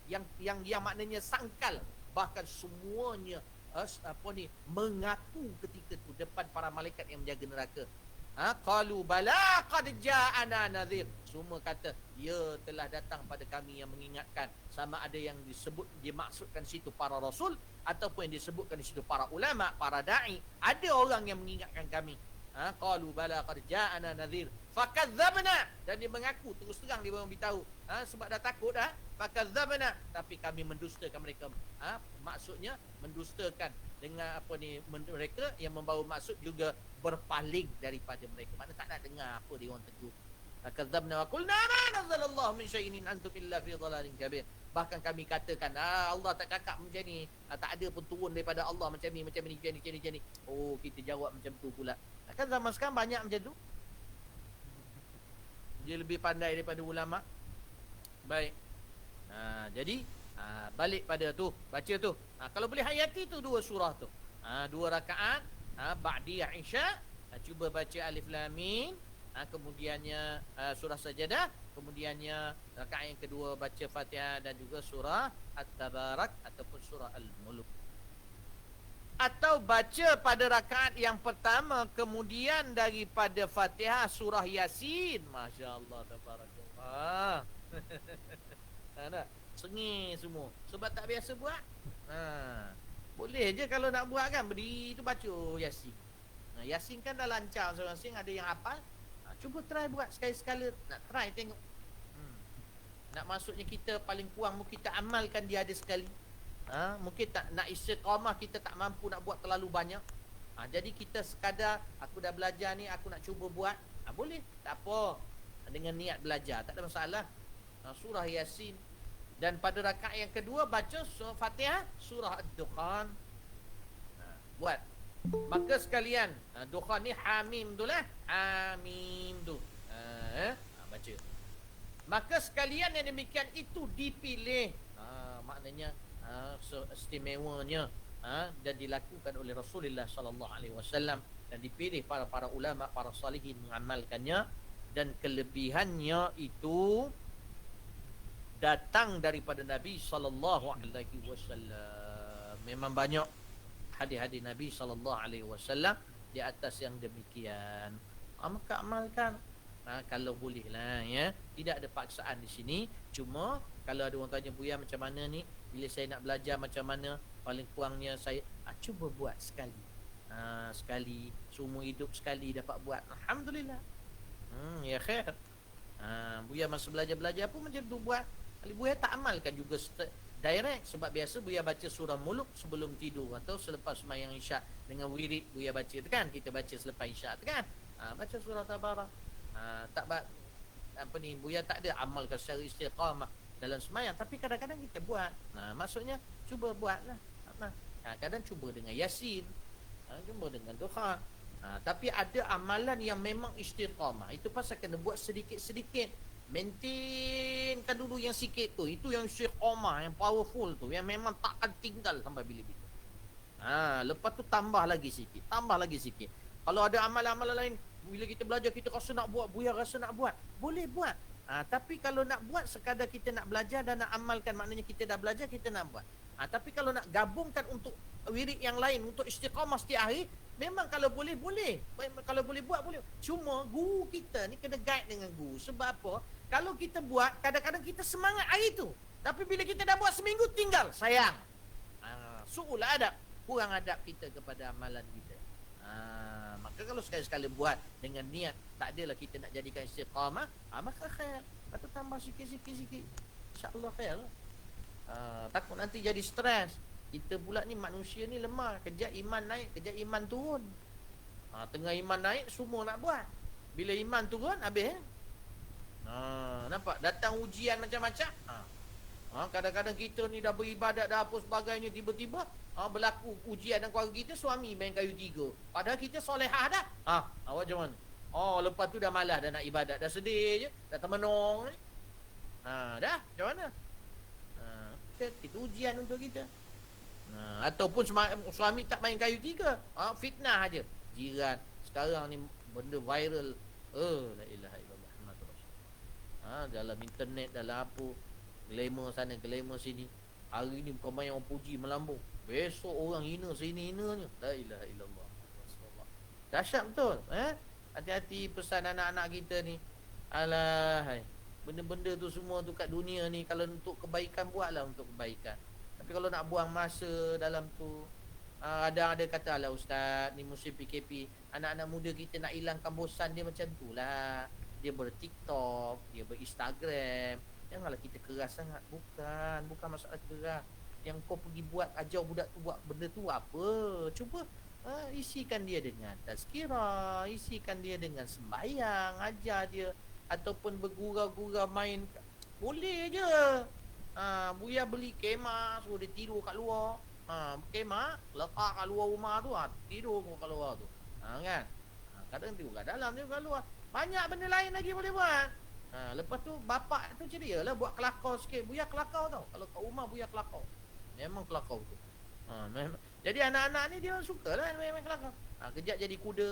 yang maknanya sangkal, bahkan semuanya mengaku ketika tu depan para malaikat yang menjaga neraka. Qalu bala qad ja'ana nadhir. Semua kata, ya telah datang pada kami yang mengingatkan. Sama ada yang dimaksudkan situ para rasul, ataupun yang disebutkan di situ para ulama, para da'i. Ada orang yang mengingatkan kami. Qalu bala qad ja'ana nadhir fakadzabna. Dan dia mengaku terus terang, dia beritahu sebab dah takut fakadzabna, tapi kami mendustakan mereka. Maksudnya mendustakan dengan mereka yang membawa maksud juga berpaling daripada mereka. Mana tak nak dengar apa dia orang tegur. Fakadzabna wa qulna ma nazzalallahu min syai'in antum illa fi dhalalin kabir. Bahkan kami katakan, Allah tak cakap macam ni, tak ada pun turun daripada Allah macam ni. Oh, kita jawab macam tu pula. Kan zaman sekarang banyak macam tu. Dia lebih pandai daripada ulama. Baik. Jadi balik pada tu, baca tu. Kalau boleh hayati tu dua surah tu. 2 rakaat, Ba'diyah Isya, cuba baca Alif Lam Mim, kemudiannya surah Sajadah, kemudiannya rakaat yang kedua baca Fatihah dan juga surah At-Tabarak ataupun surah Al-Mulk. Atau baca pada rakaat yang pertama, kemudian daripada Fatihah surah Yasin. Masya-Allah, tabarakallah. Tak? Sengih semua sebab tak biasa buat. Boleh je kalau nak buat kan, berdiri tu baca Yasin. Yasin kan dah lancar masing-masing, ada yang hafal. Cuba try buat sekali-sekala, nak try tengok. Nak maksudnya kita paling kurang mungkin kita amalkan dia ada sekali. Mungkin tak nak istiqamah, kita tak mampu nak buat terlalu banyak. Jadi kita sekadar, aku dah belajar ni, aku nak cuba buat. Boleh, tak apa. Dengan niat belajar, tak ada masalah. Surah Yasin. Dan pada rakaat yang kedua baca surah Fatihah, surah Ad-Dukhan. Buat. Maka sekalian, Dukhan ni Hamim tu lah. Hamim tu. Baca. Maka sekalian yang demikian itu dipilih. Maknanya istimewanya dan dilakukan oleh Rasulullah sallallahu alaihi wasallam, dan dipilih para ulama, para salihin mengamalkannya, dan kelebihannya itu datang daripada Nabi sallallahu alaihi wasallam. Memang banyak hadis-hadis Nabi sallallahu alaihi wasallam di atas yang demikian. Maka amalkan kalau boleh lah, ya. Tidak ada paksaan di sini. Cuma kalau ada orang tanya, Buya macam mana ni, bila saya nak belajar macam mana, paling kurangnya saya cuba buat sekali. Sekali, seumur hidup sekali dapat buat, alhamdulillah. Ya khair. Buya masa belajar-belajar pun macam tu buat. Kalau Buya tak amalkan juga direct, sebab biasa Buya baca surah Mulk sebelum tidur atau selepas sembahyang Isyak. Dengan wirid Buya baca tu kan, kita baca selepas Isyak tu kan. Baca surah Tabarak. Buya tak ada amalkan secara istiqamah dalam sembahyang, tapi kadang-kadang kita buat. Maksudnya cuba buatlah. Kadang cuba dengan Yasin, cuba dengan Duha. Tapi ada amalan yang memang istiqamah. Itu pasal kena buat sedikit-sedikit. Maintainkan dulu yang sikit tu. Itu yang istiqamah, yang powerful tu, yang memang takkan tinggal sampai bila-bila. Lepas tu tambah lagi sikit. Kalau ada amalan-amalan lain Bila kita belajar, kita rasa nak buat, Buya rasa nak buat, boleh buat. Tapi kalau nak buat sekadar kita nak belajar dan nak amalkan, maknanya kita dah belajar, kita nak buat. Tapi kalau nak gabungkan untuk wirid yang lain, untuk istiqamah setiap hari, memang kalau boleh, boleh. Kalau boleh buat, boleh. Cuma guru kita ni kena guide dengan guru. Sebab apa? Kalau kita buat, kadang-kadang kita semangat hari tu. Tapi bila kita dah buat seminggu, tinggal. Sayang. Su'ul adab. Kurang adab kita kepada amalan kita. Maka kalau sekali-sekala buat dengan niat, tak adalah kita nak jadikan istiqamah, maka khair. Lepas tu tambah sikit-sikit. InsyaAllah khair lah. Takut nanti jadi stres. Kita pula ni manusia ni lemah. Kejap iman naik, kejap iman turun. Tengah iman naik, semua nak buat. Bila iman turun, habis. Nampak? Datang ujian macam-macam. Kadang-kadang kita ni dah beribadat, dah apa sebagainya, tiba-tiba berlaku ujian dalam keluarga kita, suami main kayu tiga. Padahal kita solehah dah. Awak macam mana? Lepas tu dah malas dah nak ibadat. Dah sedih je. Dah termenung ni. Dah? Macam mana? Itu ujian untuk kita. Ataupun suami tak main kayu tiga, fitnah aja. Jiran sekarang ni benda viral. La ilaha illallah Muhammadur Rasulullah. Dalam internet, dalam apa, glamour sana, glamour sini. Hari ni bukan main orang puji melambung, besok orang hina sini-hinanya. La ilaha illallah Rasulullah. Dahsyat betul. Hati-hati pesan anak-anak kita ni. Alah, benda-benda tu semua tu kat dunia ni, kalau untuk kebaikan, buatlah untuk kebaikan. Tapi kalau nak buang masa dalam tu, ada kata, alah ustaz, ni musim PKP, anak-anak muda kita nak hilangkan bosan dia macam tu lah. Dia ber-TikTok, dia ber-Instagram. Janganlah kita keras sangat. Bukan masalah keras. Yang kau pergi buat, ajar budak tu buat benda tu apa. Cuba isikan dia dengan tazkirah, isikan dia dengan sembahyang, ajar dia. Ataupun bergurau-gurau main, boleh je. Buya beli kemah, suruh dia tidur kat luar. Kemah letak kat luar rumah tu, tidur kat luar tu. Kan? Kadang tidur kat dalam, tidur kat luar. Banyak benda lain lagi boleh buat. Lepas tu bapak tu ceria lah, buat kelakar sikit. Buya kelakar tau. Kalau kat rumah Buya kelakar, memang kelakar tu. Jadi anak-anak ni dia suka lah main kelakar. Kejap jadi kuda,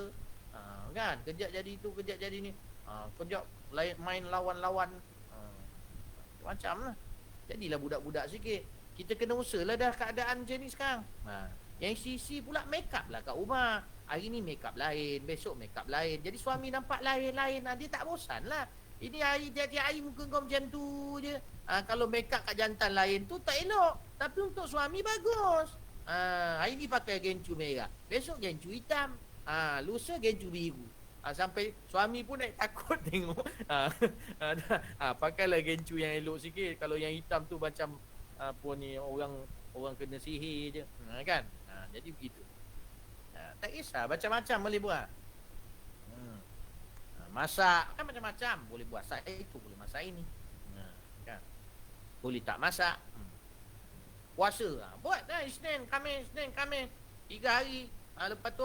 kan? Kejap jadi tu, kejap jadi ni. Kejap main lawan-lawan, macam lah. Jadilah budak-budak sikit. Kita kena usahalah dah keadaan macam ni sekarang. Yang isi pula make up lah kat rumah. Hari ni make up lain, besok make up lain. Jadi suami nampak lain-lain, dia tak bosan lah. Ini hari tiap-tiap hari muka kau macam tu je. Kalau make up kat jantan lain tu tak elok. Tapi untuk suami bagus. Hari ni pakai gencu merah, besok gencu hitam, lusa gencu biru. Sampai suami pun naik takut tengok. Pakailah gencu yang elok sikit. Kalau yang hitam tu macam apa ni, orang kena sihir je, kan? Jadi begitu. Tak kisah, macam-macam boleh buat. Masak kan macam-macam boleh buat. Saya itu boleh masak ini, kan? Boleh tak masak. Puasa, buat dah Isnin, Khamis 3 hari. Lepas tu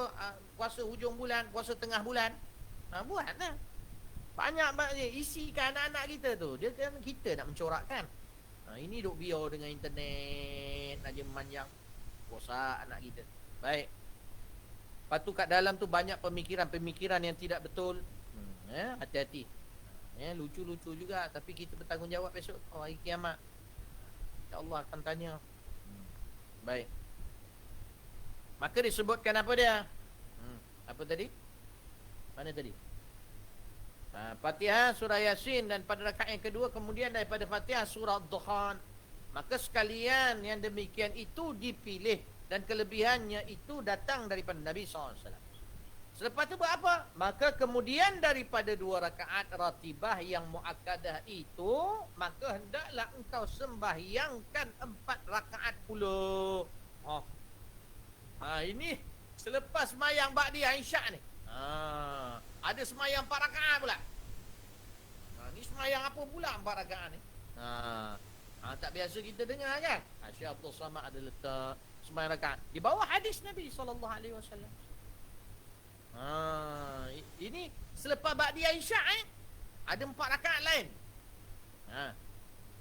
puasa hujung bulan, puasa tengah bulan. Buat lah. Banyak isikan anak-anak kita tu. Dia kan kita nak mencorakkan. Ini duk biar dengan internet aja memanjang. Rosak anak kita. Baik. Lepas tu kat dalam tu banyak pemikiran-pemikiran yang tidak betul. Hati-hati. Lucu-lucu juga, tapi kita bertanggungjawab besok hari kiamat. Allah akan tanya. Baik. Maka disebutkan apa dia? Apa tadi? Mana tadi? Fatihah, surah Yasin, dan pada rakaat yang kedua kemudian daripada Fatihah surah Ad-Dukhan. Maka sekalian yang demikian itu dipilih dan kelebihannya itu datang daripada Nabi SAW. Selepas itu buat apa? Maka kemudian daripada 2 rakaat ratibah yang muakkadah itu, maka hendaklah engkau sembahyangkan 4 rakaat pula. Ini selepas sembahyang ba'di Isyak ni. Ada sembahyang 4 rakaat pula. Ni sembahyang apa pula 4 rakaat ni? Tak biasa kita dengar kan? Syekh Abdul Samad ada letak sembahyang rakaat di bawah hadis Nabi SAW. Ini selepas ba'di Isyak ada 4 rakaat lain.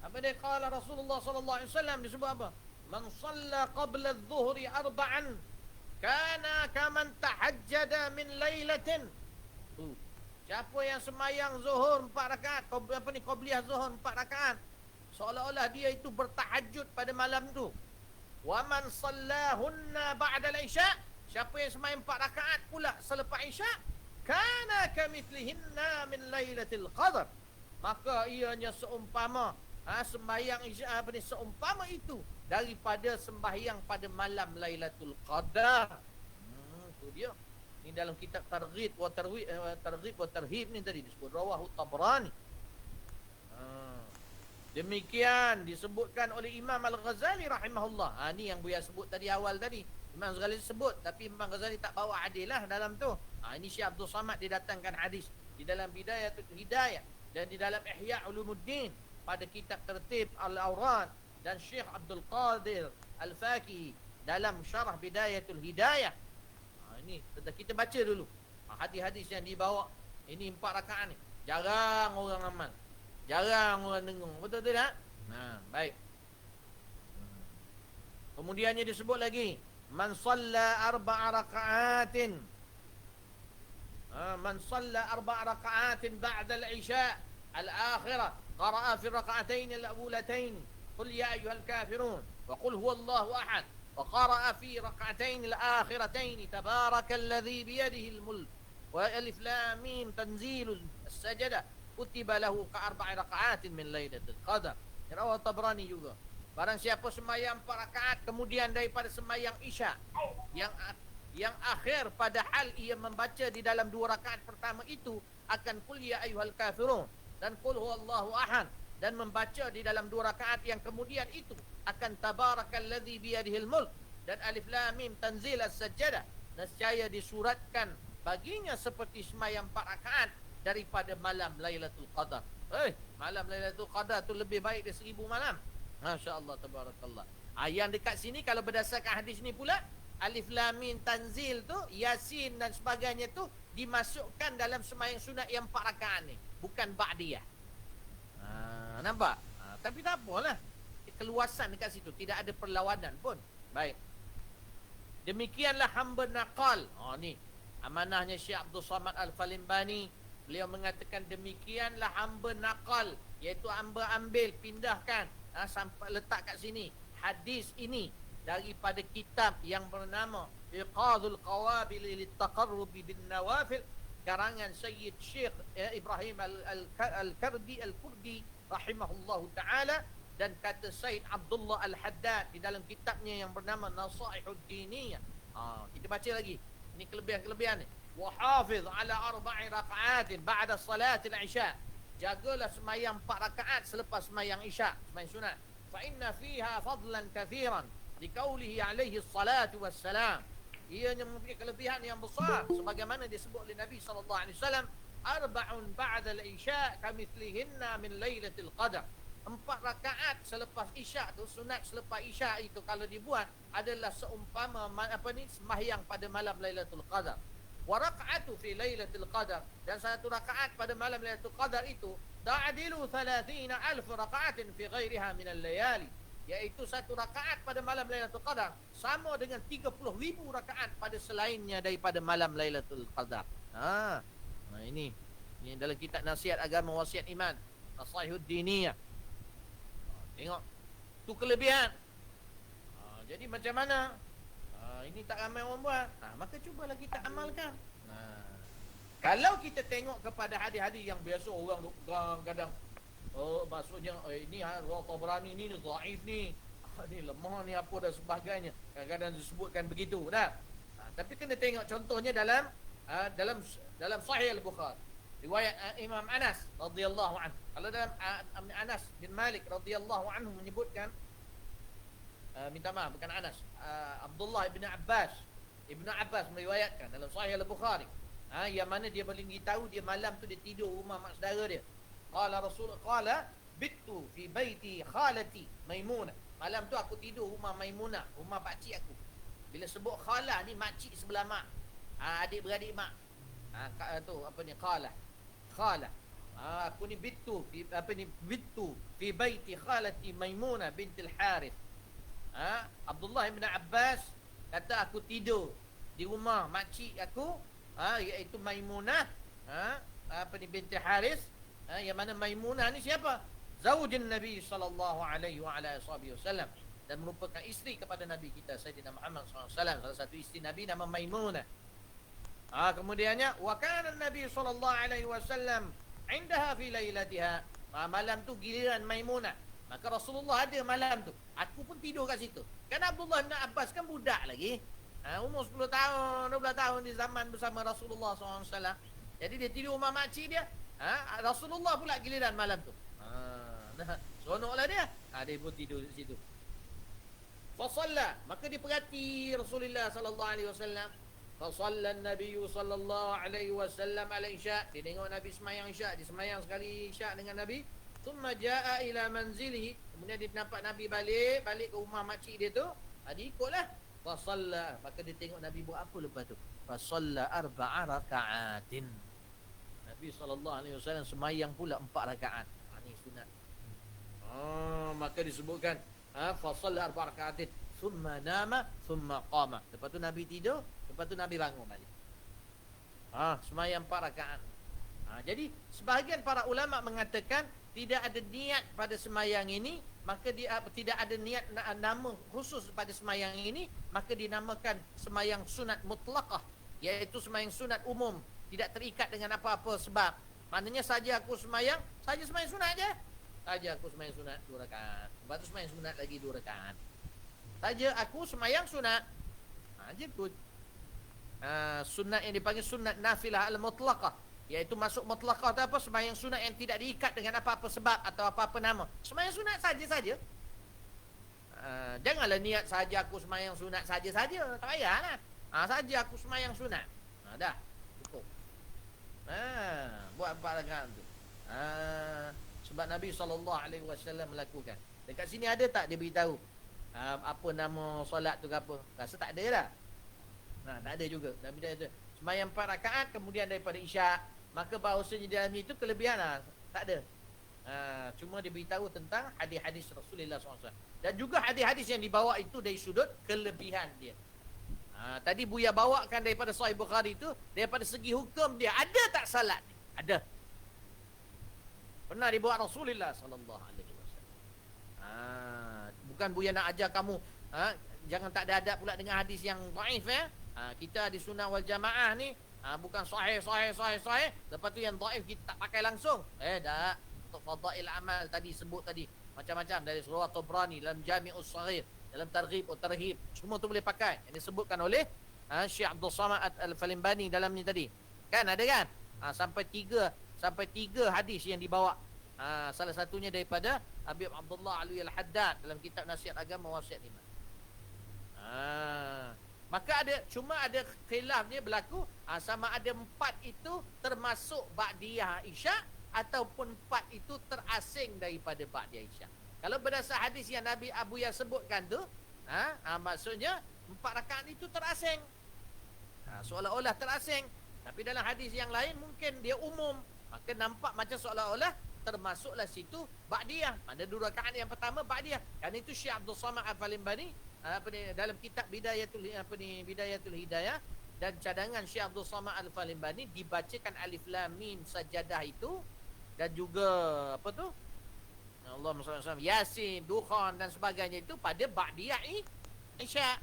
Apa dia kata Rasulullah SAW, disebut apa? Man shalla qabla adh-dhuhri 4 kana kaman tahajjada min lailatin. Siapa yang semayang zuhur 4 rakaat, qabliyah zuhur 4 rakaat, seolah-olah dia itu bertahajud pada malam tu. Wa man sallahunna ba'da al-isya, siapa yang semayang 4 rakaat pula selepas isya, kana kamithlihinna min lailatul qadar, maka ianya seumpama sembahyang isya seumpama itu daripada sembahyang pada malam Lailatul Qadar. Itu dia. Ni dalam kitab Targhib wa Tarhib ni tadi disebut rawahu Tabrani. Demikian disebutkan oleh Imam Al-Ghazali rahimahullah. Ni yang Buya sebut tadi awal tadi. Imam Ghazali sebut, tapi Imam Ghazali tak bawa hadis lah dalam tu. Ini Syekh Abdul Samad didatangkan hadis di dalam Bidayatul Hidayah dan di dalam Ihya Ulumuddin pada kitab Tertib Al-Awrad, dan Syekh Abdul Qadir Al-Faki dalam Syarah Bidayatul Hidayah. Ini kita baca dulu hadis-hadis yang dibawa. Ini 4 rakaat ni jarang orang amal, jarang orang dengar. Betul tak? Baik. Kemudiannya disebut lagi, man shalla 4 raka'atin, man shalla 4 raka'atin ba'da al-isya al-akhirah qara'a fi raka'atayn al-awwalatayn qul ya ayyuhal kafirun wa qul huwallahu ahad wa qara'a fi raka'atayn al-akhiratayn tabarakalladzi biyadihi al-mulk wa alif lam mim tanzilus as-sajdah kutiba lahu ka 4 raka'atin min lailatul qadar. Rawahu Tabrani juga. Barang siapa sembahyang 4 rakaat kemudian daripada sembahyang isya yang akhir, padahal ia membaca di dalam 2 rakaat pertama itu akan qul ya ayyuhal kafirun dan qul huwallahu ahad, dan membaca di dalam 2 rakaat yang kemudian itu akan tabarakalladzi biyadihil mulk dan alif lam mim tanzil as-sajdah, nescaya disuratkan baginya seperti sembahyang 4 rakaat daripada malam Lailatul Qadar. Malam Lailatul Qadar tu lebih baik dari 1000 malam. Masya-Allah tabarakallah. Yang dekat sini kalau berdasarkan hadis ni pula, alif lam mim tanzil tu, yasin dan sebagainya tu dimasukkan dalam sembahyang sunat yang 4 rakaat ni, bukan ba'diyah. Nampak? Tapi tak apalah, keluasan dekat situ, tidak ada perlawanan pun. Baik. Demikianlah hamba naqal. Ni amanahnya Syekh Abdul Samad Al-Falimbani. Beliau mengatakan demikianlah hamba naqal, iaitu hamba ambil, pindahkan, sampai letak kat sini hadis ini daripada kitab yang bernama Iqadul Qawabil Littaqarrub bin Nawafil, karangan Sayyid Syekh Ibrahim Al-Kurdi rahimahullahu ta'ala, dan kata Sayyid Abdullah Al-Haddad di dalam kitabnya yang bernama Nasaihud Diniyah. Kita baca lagi. Ini kelebihan-kelebihan ni. Wa hafiz ala 4 raka'atin ba'da salatil isya. Jagalah sembahyang 4 rakaat selepas sembahyang isya, sembahyang sunat. Fa inna fiha fadlan kathiran liqaulihi alaihi salatu wassalam. Ianya mempunyai kelebihan yang besar sebagaimana disebut oleh Nabi sallallahu alaihi wasallam, arba'un ba'da al-isya kamithlihinna min lailatul qadar. 4 rakaat selepas isya tu, sunat selepas isya itu kalau dibuat adalah seumpama sembahyang pada malam Lailatul Qadar. Wa raka'atu fi Lailatul Qadar, dan 1 rakaat pada malam Lailatul Qadar itu ta'dilu 30,000 raka'atin fi ghairiha min al-layali, iaitu 1 rakaat pada malam Lailatul Qadar sama dengan 30,000 rakaat pada selainnya daripada malam Lailatul Qadar. Ini dalam kitab Nasihat Agama Wasiat Iman, Nasaihud Diniyah. Tengok tu kelebihan. Jadi macam mana? Ini tak ramai orang buat. Maka cubalah kita amalkan. Kalau kita tengok kepada hadis-hadis yang biasa orang kadang maksudnya ini riwayat Tabrani ni dhaif ni, ni lemah ni apa dan sebagainya, kadang-kadang disebutkan begitu dah. Tapi kena tengok contohnya dalam Sahih Al-Bukhari, riwayat Imam Anas radhiyallahu anhu. Kalau dalam Anas bin Malik radhiyallahu anhu menyebutkan, minta maaf bukan Anas, Abdullah ibn Abbas meriwayatkan dalam Sahih Al-Bukhari, yang mana dia beritahu dia malam tu dia tidur rumah mak saudara dia. Qala bittu fi baiti khalati Maimunah. Malam tu aku tidur rumah Maimunah, rumah pakcik aku. Bila sebut khalah ni makcik sebelah mak, adik-beradik mak. Tu apa ni, khalah. Aku ni bittu fi baiti khalati Maimunah bintil Harith. Abdullah bin Abbas kata aku tidur di rumah makcik aku, iaitu Maimunah binti Haris, yang mana Maimunah ni siapa? Zaujin Nabi sallallahu alaihi wa ala wasallam, dan merupakan isteri kepada Nabi kita Sayyidina Muhammad SAW. Salah satu isteri Nabi nama Maimunah. Kemudiannya wa kana Nabi sallallahu alaihi wasallam indaha fi lailatiha. Malam tu giliran Maimunah. Maka Rasulullah ada malam tu. Aku pun tidur kat situ. Kan Abdullah bin Abbas kan budak lagi. Umur 10 tahun, 12 tahun di zaman bersama Rasulullah SAW. Jadi dia tidur rumah makcik dia. Rasulullah pula giliran malam tu. Seronoklah dia. Dia pun tidur di situ. Fasalla, maka dia perhati Rasulullah sallallahu alaihi wasallam. Fasalla an-nabiy sallallahu alaihi wasallam al-isya. Dia tengok Nabi sembahyang isya, dia sembahyang sekali isya dengan Nabi. Thumma jaa ila manzilihi. Kemudian dia nampak Nabi balik ke rumah makcik dia tu. Dia ikutlah. Fasalla, maka dia tengok Nabi buat apa lepas tu. Fasalla arba'a raka'atin. Nabi sallallahu alaihi wasallam sembahyang pula 4 rakaat. Ni sunat. Maka disebutkan fasalla arba'a raka'atin thumma nama thumma qama. Lepas tu Nabi tidur, lepas tu Nabi bangun balik. Sembahyang 4 rakaat. Jadi sebahagian para ulama mengatakan tidak ada niat pada sembahyang ini, maka dia tidak ada niat nama khusus pada sembahyang ini, maka dinamakan sembahyang sunat mutlaqah, iaitu sembahyang sunat umum, tidak terikat dengan apa-apa sebab. Maknanya saja aku sembahyang sunat je. Saja aku sembahyang sunat 2 rakaat. Lepas tu sembahyang sunat lagi 2 rakaat. Saja aku sembahyang sunat. Je tu. Sunat yang dipanggil sunat nafilah al-mutlaqah, iaitu masuk mutlaqah atau apa, sembahyang sunat yang tidak diikat dengan apa-apa sebab atau apa-apa nama. Sembahyang sunat saja-saja. Janganlah niat saja aku sembahyang sunat saja-saja. Tak payahlah. Saja aku sembahyang sunat. Dah. Cukup. Buat 4 rakaat tu. Sebab Nabi SAW melakukan. Dekat sini ada tak dia beritahu apa nama solat tu ke apa? Rasa tak ada lah. Tak ada juga. Nabi dah ada sembahyang 4 rakaat kemudian daripada isyak. Maka bahawasanya dalam itu kelebihan tak ada. Cuma dia beritahu tentang hadis-hadis Rasulullah SAW. Dan juga hadis-hadis yang dibawa itu dari sudut kelebihan dia. Tadi Buya bawakan daripada Sahih Bukhari itu, daripada segi hukum dia ada tak salat? Ada. Pernah dibuat Rasulullah sallallahu alaihi wasallam. Bukan Buya nak ajar kamu jangan tak ada adab pula dengan hadis yang dhaif kita di sunnah wal jamaah ni bukan sahih. Lepas tu yang dhaif kita tak pakai langsung. Dah. Untuk fadail amal tadi sebut tadi macam-macam dari surah Tabrani dalam Jami'us Saghir, dalam Targhib atau Tarhib, semua tu boleh pakai. Yang disebutkan oleh Syekh Abdul Samad Al-Falimbani dalam ni tadi. Kan ada kan? Sampai tiga hadis yang dibawa. Salah satunya daripada Habib Abdullah Alwi Al-Haddad dalam kitab Nasihat Agama Wasiat Iman. Maka cuma ada khilaf dia berlaku sama ada 4 itu termasuk Ba'diyah Isyak ataupun 4 itu terasing daripada Ba'diyah Isyak. Kalau berdasar hadis yang Nabi Abu yang sebutkan tu, maksudnya 4 rakaat itu terasing. Seolah-olah terasing. Tapi dalam hadis yang lain mungkin dia umum. Maka nampak macam seolah-olah termasuklah situ Ba'diyah. Ada 2 rakaat yang pertama Ba'diyah. Kan itu Syekh Abdul Samad Al-Falimbani dalam kitab Bidayatul Hidayah dan cadangan Syekh Abdul Samad Al-Falimbani dibacakan Alif Lam Mim Sajadah itu, dan juga apa tu? Allahumma salli alaihi Yasin, Dukhan dan sebagainya itu pada Ba'diyah Isyak.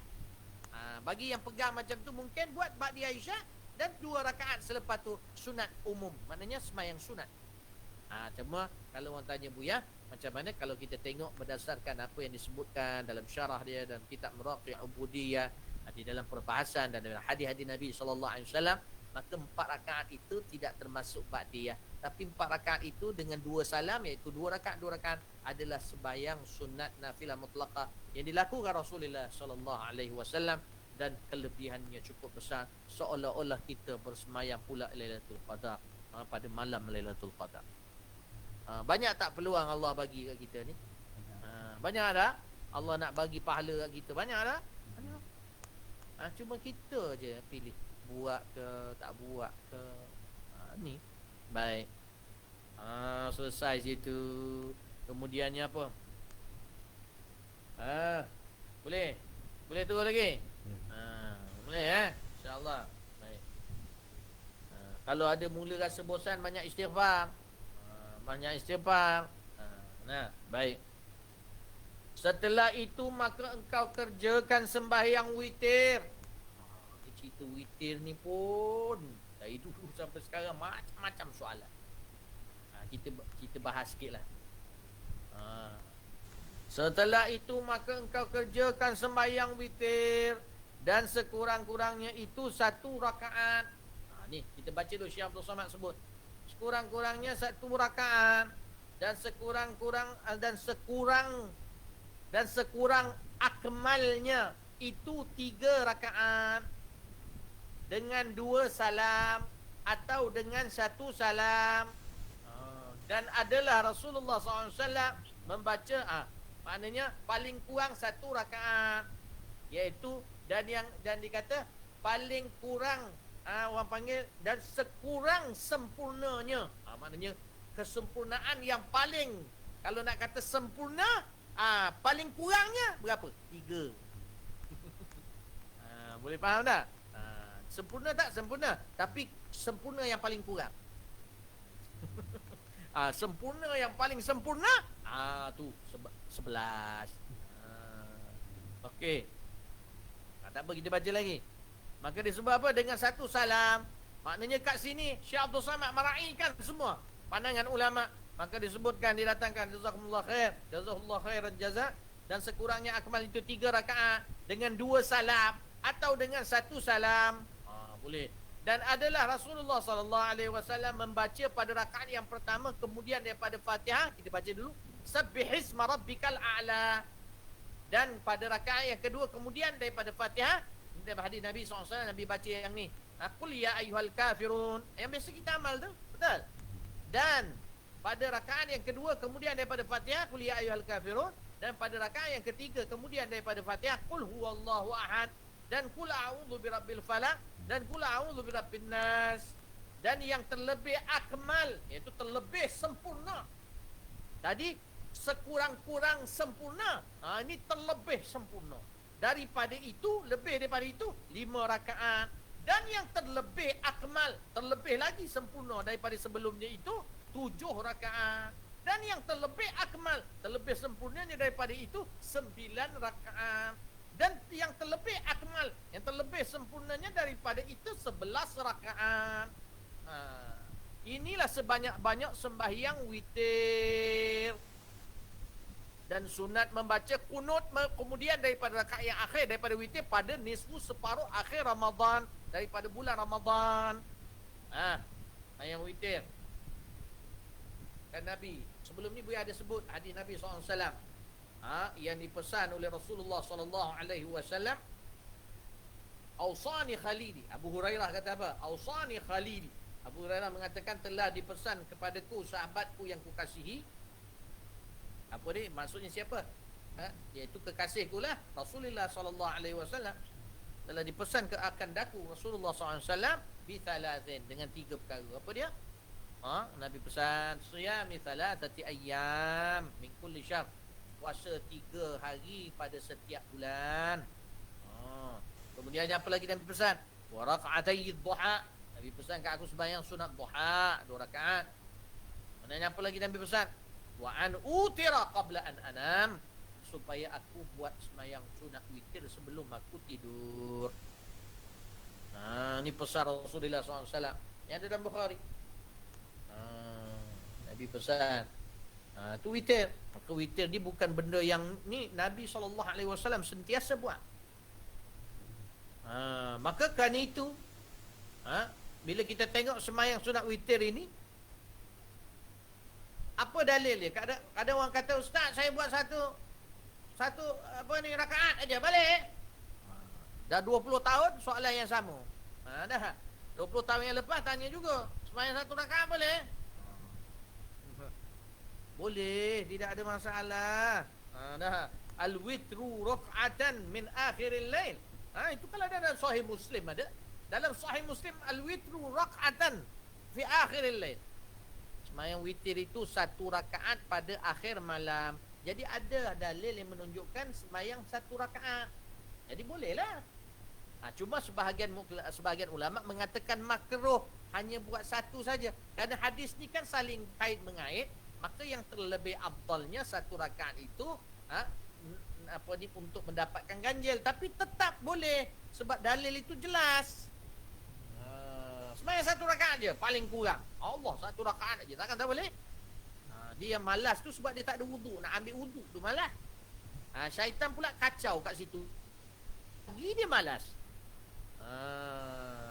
Bagi yang pegang macam tu mungkin buat Ba'diyah Isyak dan 2 rakaat selepas tu sunat umum. Maknanya sembahyang sunat. Cuma kalau orang tanya Buya, macam mana kalau kita tengok berdasarkan apa yang disebutkan dalam syarah dia dalam kitab Muraqi' Ubudiyah, di dalam perbahasan dan dalam hadis-hadis Nabi SAW, maka 4 rakaat itu tidak termasuk Ba'diyah. Tapi 4 rakaat itu dengan 2 salam, iaitu 2 rakaat adalah sembahyang sunat nafilah mutlaqah yang dilakukan Rasulullah SAW, dan kelebihannya cukup besar, seolah-olah kita bersemayam pula Lailatul Qadar pada malam Lailatul Qadar. Banyak tak peluang Allah bagi kat kita ni? Banyak ada. Allah nak bagi pahala kat kita, banyak ada. Cuma kita je pilih buat ke tak buat ke. Ni baik. Selesai situ. Kemudiannya apa? Boleh turun lagi? Boleh InsyaAllah. Baik. Kalau ada mula rasa bosan, banyak istighfar. Banyak istighfar. Nah, baik. Setelah itu maka engkau kerjakan sembahyang witir. Cerita witir ni pun dari dulu sampai sekarang macam-macam soalan. Kita bahas sikit lah. Setelah itu maka engkau kerjakan sembahyang witir dan sekurang-kurangnya itu 1 rakaat. Ni kita baca dulu Syekh Abdul Samad sebut. Sekurang-kurangnya 1 rakaat dan sekurang akmalnya itu 3 rakaat dengan 2 salam atau dengan 1 salam. Dan adalah Rasulullah SAW membaca maknanya paling kurang 1 rakaat, iaitu dan dikata paling kurang orang panggil dan sekurang sempurnanya. Maknanya kesempurnaan yang paling, kalau nak kata sempurna, paling kurangnya berapa? 3. Boleh faham tak? Sempurna tak? Sempurna. Tapi sempurna yang paling kurang. Sempurna yang paling sempurna, tu 11. Okey. Tak apa, kita baca lagi. Maka disebut apa? Dengan 1 salam. Maknanya kat sini Syekh Abdul Samad meraihkan semua pandangan ulama. Maka disebutkan, didatangkan jazakumullah khair, jazakumullah khairan jaza, dan sekurangnya akmal itu 3 rakaat dengan 2 salam atau dengan 1 salam. Boleh. Dan adalah Rasulullah SAW membaca pada rakaat yang pertama, kemudian daripada Fatihah, kita baca dulu, Sabbihisma rabbikal a'la. Dan pada rakaat yang kedua, kemudian daripada Fatihah, daripada hadis Nabi SAW, Nabi baca yang ni, Qul ya ayyuhal kafirun. Yang biasa kita amal tu, betul? Dan pada rakaat yang kedua, kemudian daripada Fatihah, Qul ya ayyuhal kafirun. Dan pada rakaat yang ketiga, kemudian daripada Fatihah, Qul huwallahu ahad. Dan Qul a'udzu birabbil falaq. Dan Qul a'udzu birabbin nas. Dan yang terlebih akmal, iaitu terlebih sempurna. Tadi sekurang-kurang sempurna, ini terlebih sempurna. Daripada itu, lebih daripada itu, 5 rakaat. Dan yang terlebih akmal, terlebih lagi sempurna daripada sebelumnya itu, 7 rakaat. Dan yang terlebih akmal, terlebih sempurnanya daripada itu, 9 rakaat. Dan yang terlebih akmal, yang terlebih sempurnanya daripada itu, 11 rakaat. Inilah sebanyak-banyak sembahyang witir. Dan sunat membaca kunut kemudian daripada rakaat yang akhir daripada witir pada nisfu separuh akhir Ramadan, daripada bulan Ramadan. Yang witir kan Nabi sebelum ni boleh ada sebut hadis Nabi SAW yang dipesan oleh Rasulullah SAW. Ausani Khalili. Abu Hurairah kata apa? Ausani Khalili. Abu Hurairah mengatakan telah dipesan kepadaku sahabatku yang kukasihi. Apa ni? Maksudnya siapa? Iaitu kekasihku lah, Rasulullah SAW. Telah dipesan ke akan daku Rasulullah SAW bi thalathin, dengan 3 perkara. Apa dia? Nabi pesan siyam thalathati ayyam min kulli syahr. Puasa 3 hari pada setiap bulan. Kemudian apa lagi Nabi pesan? Wa raka'atay duha. Nabi pesan kat aku sembahyang sunat duha 2 rakaat. Maknanya apa lagi Nabi pesan? Wa an utira qabla an anam, supaya aku buat sembahyang sunat witir sebelum aku tidur. Ini pesan Rasulullah SAW yang ada dalam Bukhari. Nabi pesan tu witir. Maka witir ni bukan benda yang ni Nabi SAW sentiasa buat. Maka kerana itu bila kita tengok sembahyang sunat witir ini, apa dalil dia? Kadang orang kata, Ustaz, saya buat satu apa ni rakaat aja balik. Dah 20 tahun soalan yang sama. Dah 20 tahun yang lepas tanya juga, sembahyang 1 rakaat boleh? Boleh, tidak ada masalah. Dah al-witru rak'atan min akhiril lail. Itu kalau ada dalam Sahih Muslim ada. Dalam Sahih Muslim al-witru rak'atan fi akhiril lail. Sembahyang witir itu 1 rakaat pada akhir malam. Jadi ada dalil yang menunjukkan sembahyang 1 rakaat. Jadi bolehlah. Cuma sebahagian ulama mengatakan makruh hanya buat satu saja. Kerana hadis ni kan saling kait mengait, maka yang terlebih afdalnya satu rakaat itu untuk mendapatkan ganjil, tapi tetap boleh sebab dalil itu jelas. Sembahyang satu rakaat je paling kurang. Allah, satu rakaat aja takkan tak boleh. Dia malas tu sebab dia tak ada wudu, nak ambil wudu tu malas. Syaitan pula kacau kat situ. Lagi dia malas.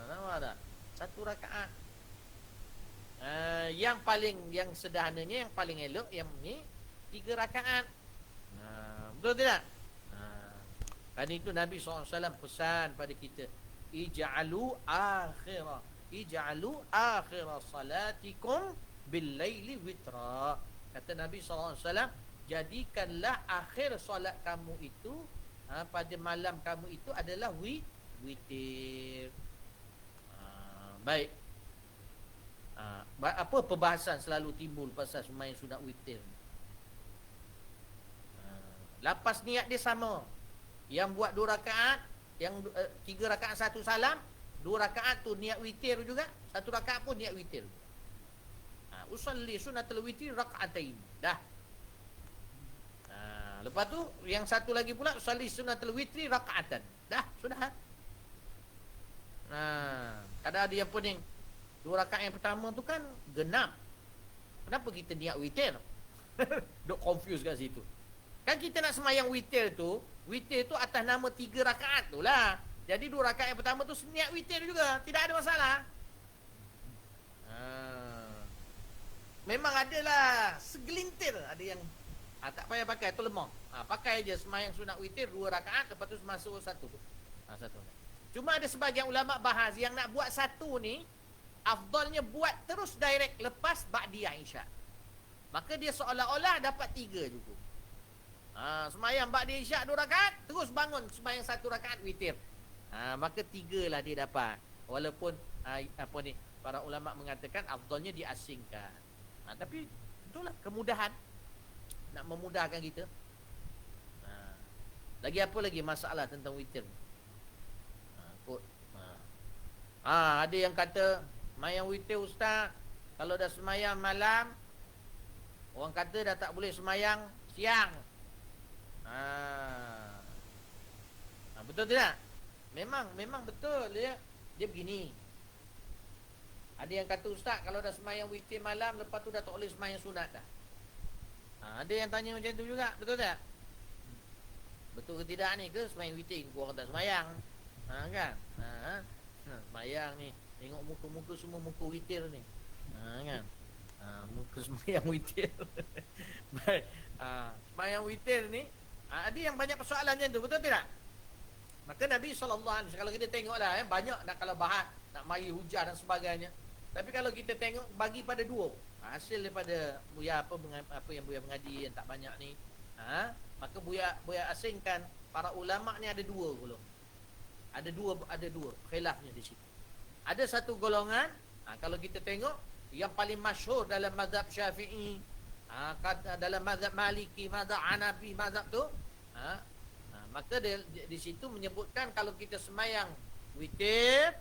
Nampak tak? Satu rakaat. Yang sederhananya, yang paling elok yang ni 3 rakaat. Betul tidak? Kan itu Nabi SAW pesan pada kita, ij'alu akhira salatikum bil-laili witra. Kata Nabi SAW, jadikanlah akhir solat kamu itu, pada malam kamu itu adalah witir. Baik. Apa perbahasan selalu timbul pasal sembahyang sunat witir? Lapas niat dia sama. Yang buat 2 rakaat, yang 3 rakaat 1 salam, 2 rakaat tu niat witir juga, 1 rakaat pun niat witir. Usalli sunatul witir rakaatain. Dah. Lepas tu yang satu lagi pula usalli sunatul witri rakaatan. Dah, sudah. Ada yang pening. 2 rakaat yang pertama tu kan genap. Kenapa kita niat witir? Duk confuse kat situ. Kan kita nak semayang witir tu atas nama 3 rakaat tu lah. Jadi 2 rakaat yang pertama tu niat witir juga, tidak ada masalah. Memang adalah segelintir ada yang tak payah pakai tu lemah. Pakai je semayang sunat witir 2 rakaat, lepas tu masuk satu. Cuma ada sebagian ulama bahas yang nak buat satu ni afdalnya buat terus direct lepas ba'diyah isyak. Maka dia seolah-olah dapat 3 juga. Semayang ba'diyah isyak 2 rakaat, terus bangun semayang 1 rakaat witir. Maka 3 lah dia dapat. Walaupun para ulama mengatakan afdalnya diasingkan. Tapi itulah kemudahan, nak memudahkan kita. Lagi apa lagi masalah tentang witir? Ada yang kata semayang witir ustaz, kalau dah semayang malam, orang kata dah tak boleh semayang siang. Betul tidak? Memang betul dia begini. Ada yang kata ustaz, kalau dah semayang witir malam, lepas tu dah tak boleh semayang sunat dah. Ada yang tanya macam tu juga, betul tak? Betul ke tidak ni? Ke semayang witir orang tak semayang? Kan? Semayang ni, tengok muka-muka semua muka witir ni. Kan? Muka semayang witir. Baik. Semayang witir ni, ada yang banyak persoalan macam tu, betul tidak? Maka Nabi SAW, kalau kita tengoklah, banyak nak kalau bahas, nak mari hujah dan sebagainya. Tapi kalau kita tengok, bagi pada 2. Hasil daripada Buya apa yang Buya mengaji yang tak banyak ni, maka Buya asingkan para ulama ni ada 2 golong. Ada dua khilafnya di situ. Ada satu golongan, kalau kita tengok yang paling masyhur dalam mazhab Syafi'i, dalam mazhab Maliki, mazhab Hanafi, mazhab tu, maka di situ menyebutkan kalau kita semayang witir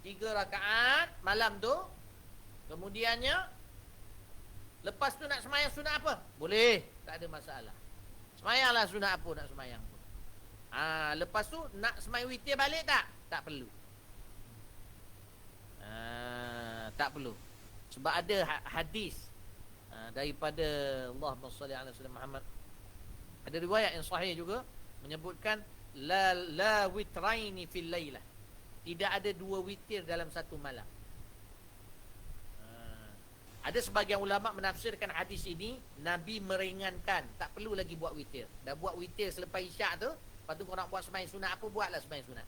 3 rakaat malam tu, kemudiannya lepas tu nak semayang sunat apa? Boleh, tak ada masalah. Semayanglah sunat apa nak semayang tu. Lepas tu nak semayang witir balik tak? Tak perlu. Tak perlu. Sebab ada hadis daripada Allahumma salli ala sayyidina Muhammad. Ada riwayat yang sahih juga menyebutkan la witraini fil lailah. Tidak ada 2 witir dalam satu malam. Ada sebagian ulama menafsirkan hadis ini Nabi meringankan, tak perlu lagi buat witir. Dah buat witir selepas isyak tu, lepas tu kau nak buat sembahyang sunat apa, buatlah sembahyang sunat.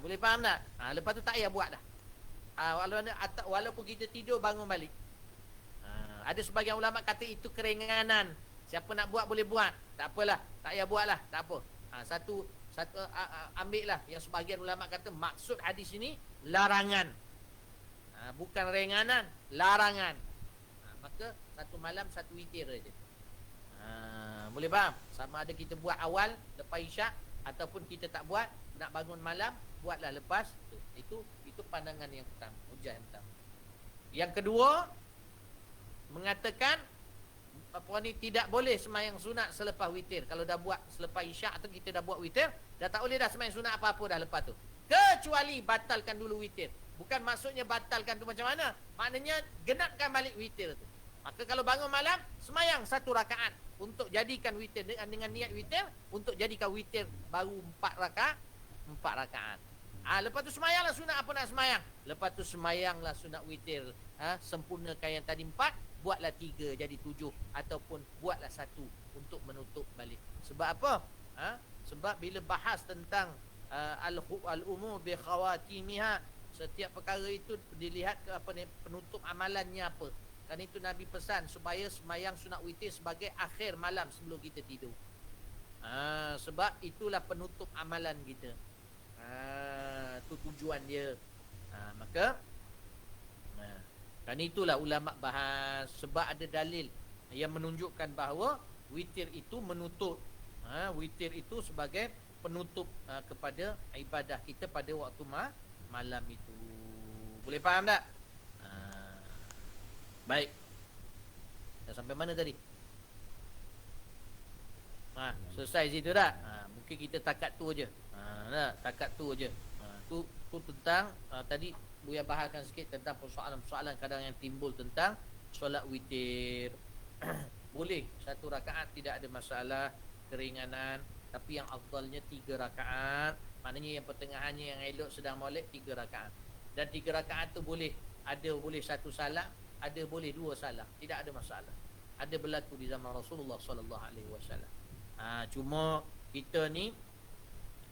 Boleh faham tak? Lepas tu tak payah buat dah. Walaupun kita tidur bangun balik. Ada sebagian ulama kata itu keringanan. Siapa nak buat boleh buat. Tak apalah, tak payah buatlah, tak apa. Satu ambil lah. Yang sebagian ulama kata maksud hadis ini larangan, bukan ringanan, larangan. Maka satu malam satu witir saja. Boleh faham? Sama ada kita buat awal lepas isyak ataupun kita tak buat, nak bangun malam, buatlah lepas itu pandangan yang pertama, hujah yang pertama. Yang kedua, mengatakan apa ni, tidak boleh sembahyang sunat selepas witir. Kalau dah buat selepas isyak atau kita dah buat witir, dah tak boleh dah sembahyang sunat apa-apa dah lepas tu. Kecuali batalkan dulu witir. Bukan maksudnya batalkan tu macam mana? Maknanya genapkan balik witir tu. Maka kalau bangun malam, sembahyang 1 rakaat untuk jadikan witir dengan niat witir, untuk jadikan witir baru 4 rakaat. Lepas tu sembahyanglah sunat apa nak sembahyang. Lepas tu sembahyanglah sunat witir. Sempurnakan yang tadi 4, buatlah 3 jadi 7, ataupun buatlah 1 untuk menutup balik. Sebab apa? Sebab bila bahas tentang al-umur bi khawatimiha, setiap perkara itu dilihat ke apa ni, penutup amalannya apa. Kan itu Nabi pesan supaya sembahyang sunat witir sebagai akhir malam sebelum kita tidur. Sebab itulah penutup amalan kita. Itu tujuan dia. Maka kan itulah ulama bahas, sebab ada dalil yang menunjukkan bahawa witir itu menutup. Witir itu sebagai penutup kepada ibadah kita pada waktu malam itu. Boleh faham tak? Baik. Dah sampai mana tadi? Selesai situ dah. Mungkin kita takat tu aje. Takat tu aje. Tu tentang tadi Buya bahaskan sikit tentang persoalan-persoalan kadang yang timbul tentang solat witir. Boleh 1 rakaat, tidak ada masalah, keringanan, tapi yang afdalnya 3 rakaat. Maknanya yang pertengahannya yang elok sedang molek 3 rakaat. Dan 3 rakaat tu boleh 1 salah, ada boleh 2 salah, tidak ada masalah. Ada berlaku di zaman Rasulullah sallallahu alaihi wasallam. Cuma kita ni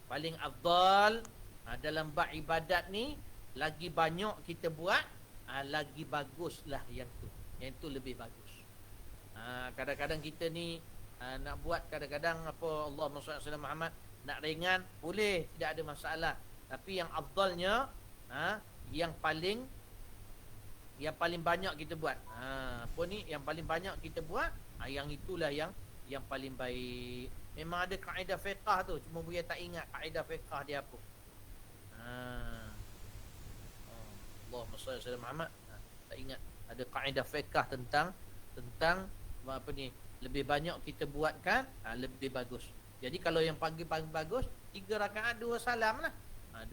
paling afdal dalam bab ibadat ni, lagi banyak kita buat, lagi baguslah yang tu. Yang tu lebih bagus. Kadang-kadang kita ni nak buat, kadang-kadang apa, Allahumma salli ala Muhammad, nak ringan boleh, tidak ada masalah. Tapi yang afdalnya yang paling banyak kita buat. Yang paling banyak kita buat, yang itulah yang paling baik. Memang ada kaedah fiqh tu, cuma Buya tak ingat kaedah fiqh dia apa. Allahumma salli ala Muhammad. Tak ingat ada kaedah fiqh tentang apa ni, lebih banyak kita buatkan lebih bagus. Jadi kalau yang paling bagus 3 rakaat 2 salam lah.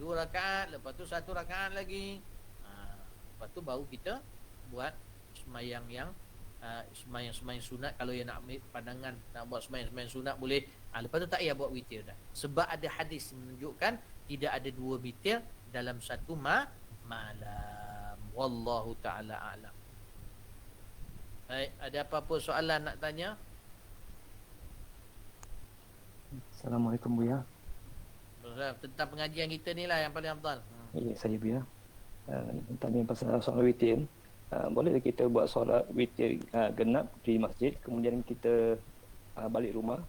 2 rakaat, lepas tu 1 rakaat lagi. Lepas tu baru kita buat sembahyang yang sembahyang sunat. Kalau yang nak ambil pandangan nak buat sembahyang sunat boleh. Lepas tu tak payah buat witir dah. Sebab ada hadis menunjukkan tidak ada 2 witir dalam 1 malam. Wallahu ta'ala a'lam. Baik, ada apa-apa soalan nak tanya? Assalamualaikum Buya. Tentang pengajian kita ni lah yang paling afdal. Ya, saya Buya. Tanya pasal solat witir. Boleh kita buat solat witir genap di masjid, kemudian kita balik rumah,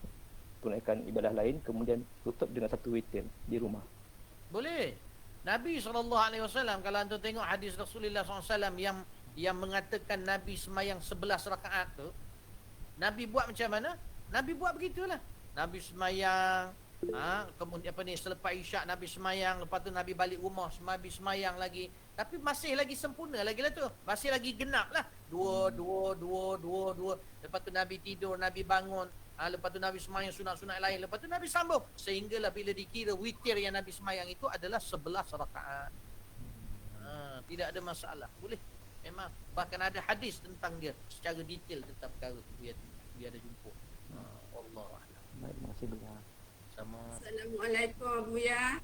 tunaikan ibadah lain, kemudian tutup dengan 1 witir di rumah? Boleh. Nabi SAW, kalau antum tengok hadis Rasulullah SAW yang mengatakan Nabi semayang 11 rakaat tu, Nabi buat macam mana? Nabi buat begitulah. Nabi semayang, kemudian apa ni, selepas isyak Nabi semayang, lepas tu Nabi balik rumah, Nabi semayang lagi. Tapi masih lagi sempurna lagi lah tu. Masih lagi genap lah. 2. Lepas tu Nabi tidur, Nabi bangun. Lepas tu Nabi semayang sunat-sunat lain. Lepas tu Nabi sambung. Sehinggalah bila dikira witir yang Nabi semayang itu adalah 11 rakaat. Tidak ada masalah. Boleh. Memang. Bahkan ada hadis tentang dia. Secara detail tentang perkara tu. Biar ada jumpa. Wallahualam. Baik, terima kasih Buya. Sama. Assalamualaikum Buya.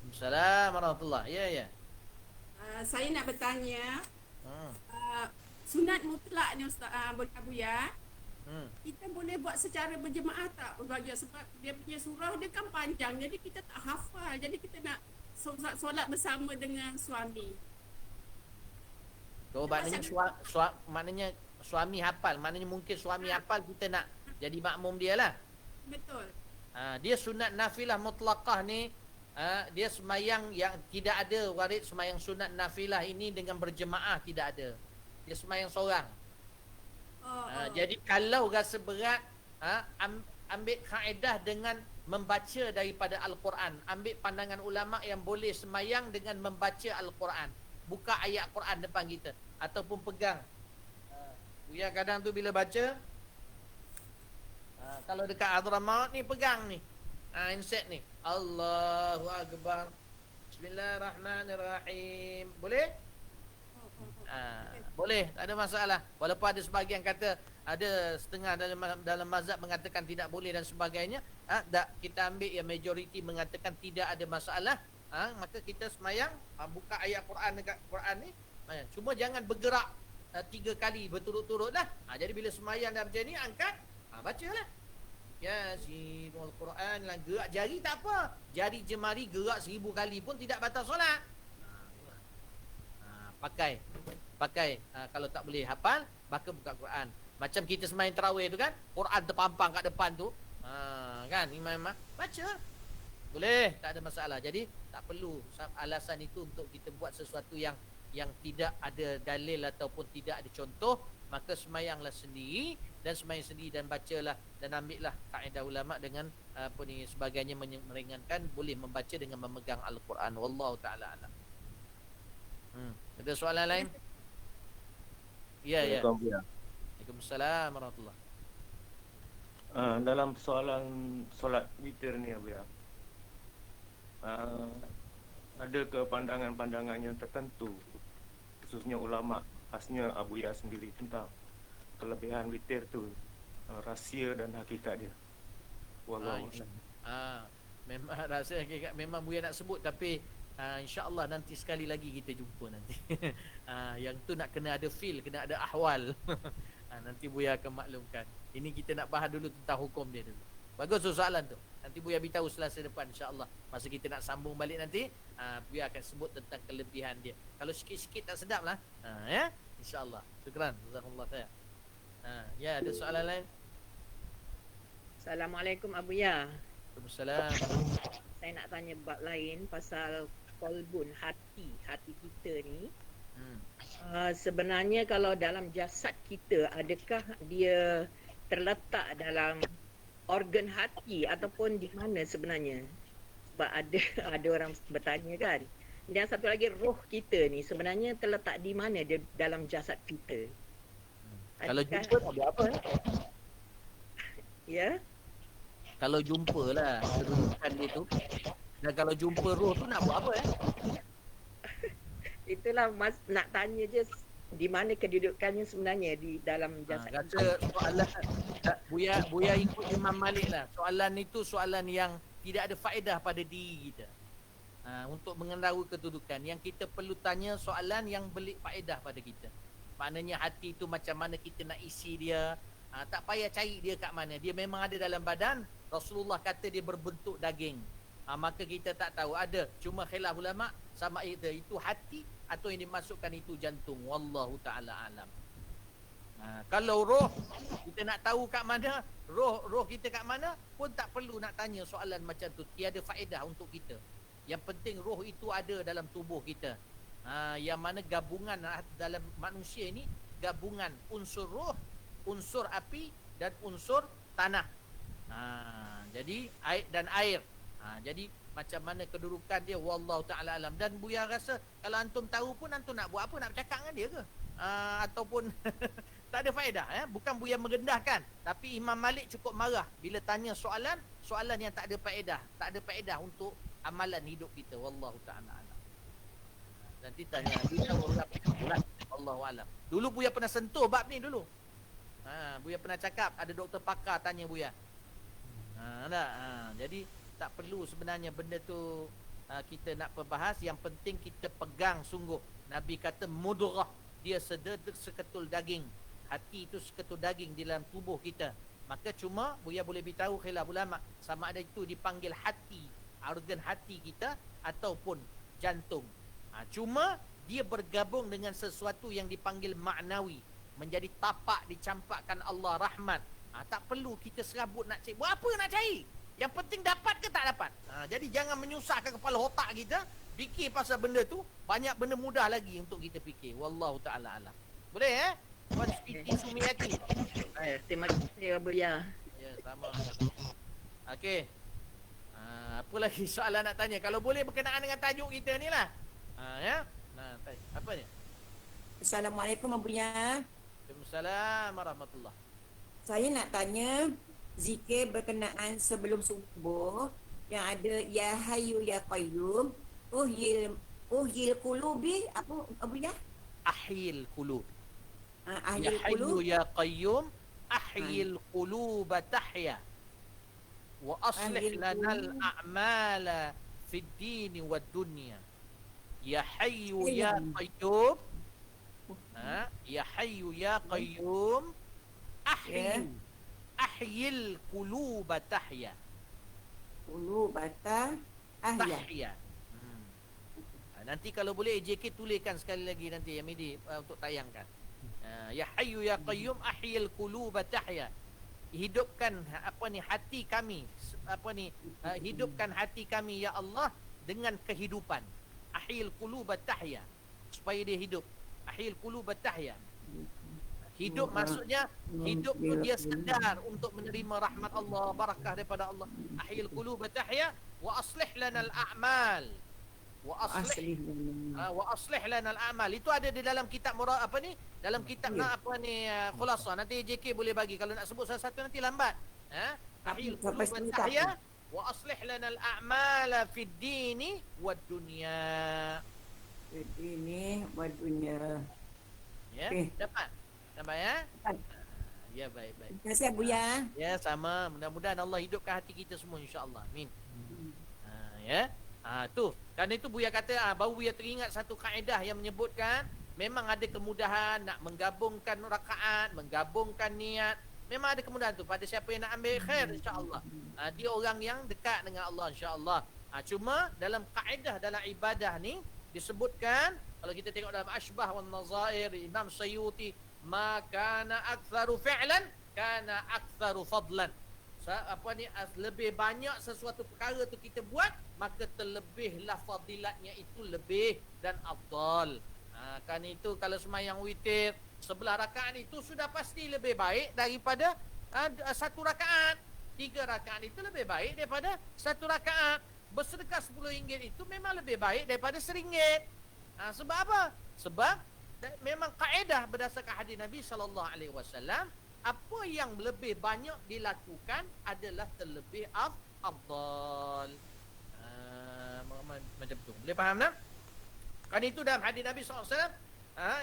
Assalamualaikum warahmatullahi. Ya. Saya nak bertanya, sunat mutlak ni Ustaz Buya, kita boleh buat secara berjemaah tak? Sebab dia punya surah dia kan panjang, jadi kita tak hafal, jadi kita nak solat bersama dengan suami. Maknanya suami hafal. Maknanya mungkin suami hafal, kita nak jadi makmum dia lah. Betul. Dia sunat nafilah mutlaqah ni, dia semayang yang tidak ada warid semayang sunat nafilah ini dengan berjemaah, tidak ada. Dia semayang seorang. Jadi kalau rasa berat, ambil kaedah dengan membaca daripada Al-Quran. Ambil pandangan ulama yang boleh semayang dengan membaca Al-Quran. Buka ayat Quran depan kita ataupun pegang. Buya kadang tu bila baca, kalau dekat Hadramaut ni pegang ni. Handset ni. Allahu Akbar. Bismillahirrahmanirrahim. Boleh? Boleh, tak ada masalah. Walaupun ada sebahagian kata, ada setengah dalam mazhab mengatakan tidak boleh dan sebagainya. Kita ambil yang majoriti mengatakan tidak ada masalah. Maka kita semayang, buka ayat Quran dekat Quran ni. Cuma jangan bergerak 3 kali berturut-turut lah. Jadi bila semayang dah macam ni, angkat, bacalah. Yasin wal Quran lah. Gerak jari tak apa. Jari jemari gerak 1000 kali pun tidak batal solat. Pakai. Kalau tak boleh hafal, maka buka Quran. Macam kita semain tarawih tu kan, Quran terpampang kat depan tu. Kan imam baca. Boleh, tak ada masalah. Jadi tak perlu alasan itu untuk kita buat sesuatu yang tidak ada dalil ataupun tidak ada contoh. Maka semayanglah sendiri dan semayang sendiri dan bacalah dan ambillah kaedah ulama dengan sebagainya meringankan, boleh membaca dengan memegang Al-Quran. Wallahu ta'ala alam. Ada soalan lain? Ya. Waalaikumsalam warahmatullahi. Dalam soalan solat witir ni Abu ya. Ada ke pandangan-pandangan yang tertentu, khususnya ulama, khasnya Abu Ya sendiri, tentang kelebihan witir tu, rahsia dan hakikat dia? Wallahu a'lam. Memang rahsia hakikat memang Buya nak sebut, tapi insya-Allah nanti sekali lagi kita jumpa nanti. Yang tu nak kena ada feel, kena ada ahwal. Nanti Buya akan maklumkan. Ini kita nak bahas dulu tentang hukum dia dulu. Bagus soalan tu. Nanti Buya beritahu Selasa depan insya-Allah. Masa kita nak sambung balik nanti, Buya akan sebut tentang kelebihan dia. Kalau sikit-sikit tak sedap lah. Ya, insya-Allah. Syukran. Jazakumullah khair. Ya, ada soalan lain? Assalamualaikum Abu Ya. Waalaikumsalam. Saya nak tanya bab lain pasal kolbun, hati kita ni. Sebenarnya kalau dalam jasad kita, adakah dia terletak dalam organ hati ataupun di mana sebenarnya? Sebab ada orang bertanya kan. Dan satu lagi, roh kita ni sebenarnya terletak di mana dia dalam jasad kita? Kalau jumpa tak buat apa? Ya. Kalau jumpa lah kedudukan dia tu. Dan kalau jumpa roh tu nak buat apa Itulah Mas nak tanya je, di mana kedudukannya sebenarnya di dalam jasad. Kata soalan Buya ikut Imam Malik lah. Soalan itu soalan yang tidak ada faedah pada diri kita. Untuk mengetahui kedudukan, yang kita perlu tanya soalan yang belik faedah pada kita. Maknanya hati itu macam mana kita nak isi dia. Tak payah cari dia kat mana. Dia memang ada dalam badan. Rasulullah kata dia berbentuk daging. Maka kita tak tahu ada. Cuma khilaf ulama sama itu hati atau yang dimasukkan itu jantung. Wallahu ta'ala alam. Kalau roh, kita nak tahu kat mana, roh kita kat mana pun tak perlu nak tanya soalan macam tu. Tiada faedah untuk kita. Yang penting roh itu ada dalam tubuh kita. Yang mana gabungan dalam manusia ini, gabungan unsur roh, unsur api dan unsur tanah. Jadi air dan air. Jadi macam mana kedudukan dia, wallahu ta'ala alam. Dan Buya rasa kalau antum tahu pun antum nak buat apa, nak bercakap dengan dia ke? Ataupun tak ada faedah. Bukan Buya merendahkan, tapi Imam Malik cukup marah bila tanya soalan yang tak ada faedah. Tak ada faedah untuk amalan hidup kita. Wallahu ta'ala alam. Nanti tanya Buya wallahu alam. Dulu Buya pernah sentuh bab ni dulu. Buya pernah cakap, ada doktor pakar tanya Buya. Jadi tak perlu sebenarnya benda tu kita nak perbahas. Yang penting kita pegang sungguh. Nabi kata mudrah, dia seketul daging. Hati itu seketul daging di dalam tubuh kita. Maka cuma Buya boleh beritahu khilaf ulama sama ada itu dipanggil hati, organ hati kita, ataupun jantung. Cuma dia bergabung dengan sesuatu yang dipanggil maknawi, menjadi tapak dicampakkan Allah rahmat. Tak perlu kita serabut nak cari. Buat apa nak cari? Yang penting dapat ke tak dapat. Jadi jangan menyusahkan kepala otak kita fikir pasal benda tu. Banyak benda mudah lagi untuk kita fikir. Wallahu ta'ala alam. Boleh Wasfiti Sumiyati. Terima kasih Abu Ya. Ya, sama. Okey. Apa lagi soalan nak tanya? Kalau boleh berkenaan dengan tajuk kita ni lah. Ya. Apa ni? Assalamualaikum Abuya. Waalaikumsalam warahmatullahi. Saya nak tanya zikir berkenaan sebelum subuh yang ada ya hayyu ya qayyum uhyil qulubi apa Abuya? Ahyil qulub. Ya Ahyil hayyu qulub. ya qayyum ahyil quluba tahya. Wa aslih Ahyil lana qulub. al-a'mala fid din wad dunya. Ya hayyu Ya. ya qayyum. Ya hayyu ya qayyum ahyil quluba tahya. Qulubata ahya. Tahya. Nanti kalau boleh AJK tuliskan sekali lagi nanti ya Midi untuk tayangkan. Ya hayyu ya qayyum ahyil quluba tahya. Hidupkan hati kami, hidupkan hati kami ya Allah dengan kehidupan. Ahyil quluba tahya, supaya dia hidup. Ahyil quluba tahya. Hidup maksudnya hidup tu dia sedar untuk menerima rahmat Allah, barakah daripada Allah. Ahyil quluba tahya wa aslih lana al-a'mal. Wa aslih lana al-a'mal. Itu ada di dalam kitab dalam kitab khulasah. Nanti JK boleh bagi kalau nak sebut salah satu nanti lambat. Ahyil quluba tahya wa aslih lana al-a'mal fid dini wad dunya. Ini wad dunya. Ya, Okey. dapat ya? Dapat. Ya, baik. Terima kasih Abuya. Ya, sama. Mudah-mudahan Allah hidupkan hati kita semua insya-Allah. Amin. Ya. Tu. Kerana itu Buya kata baru Buya teringat satu kaedah yang menyebutkan memang ada kemudahan nak menggabungkan rakaat, menggabungkan niat. Memang ada kemudahan tu pada siapa yang nak ambil khair insya-Allah. Dia orang yang dekat dengan Allah insya-Allah. Cuma dalam kaedah dalam ibadah ni disebutkan kalau kita tengok dalam Ashbah wan Nazair Imam Sayyuti, ma kana aktsaru fi'lan kana aktsaru fadlan. Lebih banyak sesuatu perkara tu kita buat, maka terlebihlah fadilatnya itu lebih dan afdal. Kan itu kalau sembahyang witir 11 rakaat itu sudah pasti lebih baik daripada satu rakaat. 3 rakaat itu lebih baik daripada satu rakaat. Bersedekah RM10 itu memang lebih baik daripada RM1. Sebab apa? Sebab memang kaedah berdasarkan hadis Nabi SAW, apa yang lebih banyak dilakukan adalah terlebih afdal. Macam tu. Boleh faham tak? Kan itu dalam hadis Nabi SAW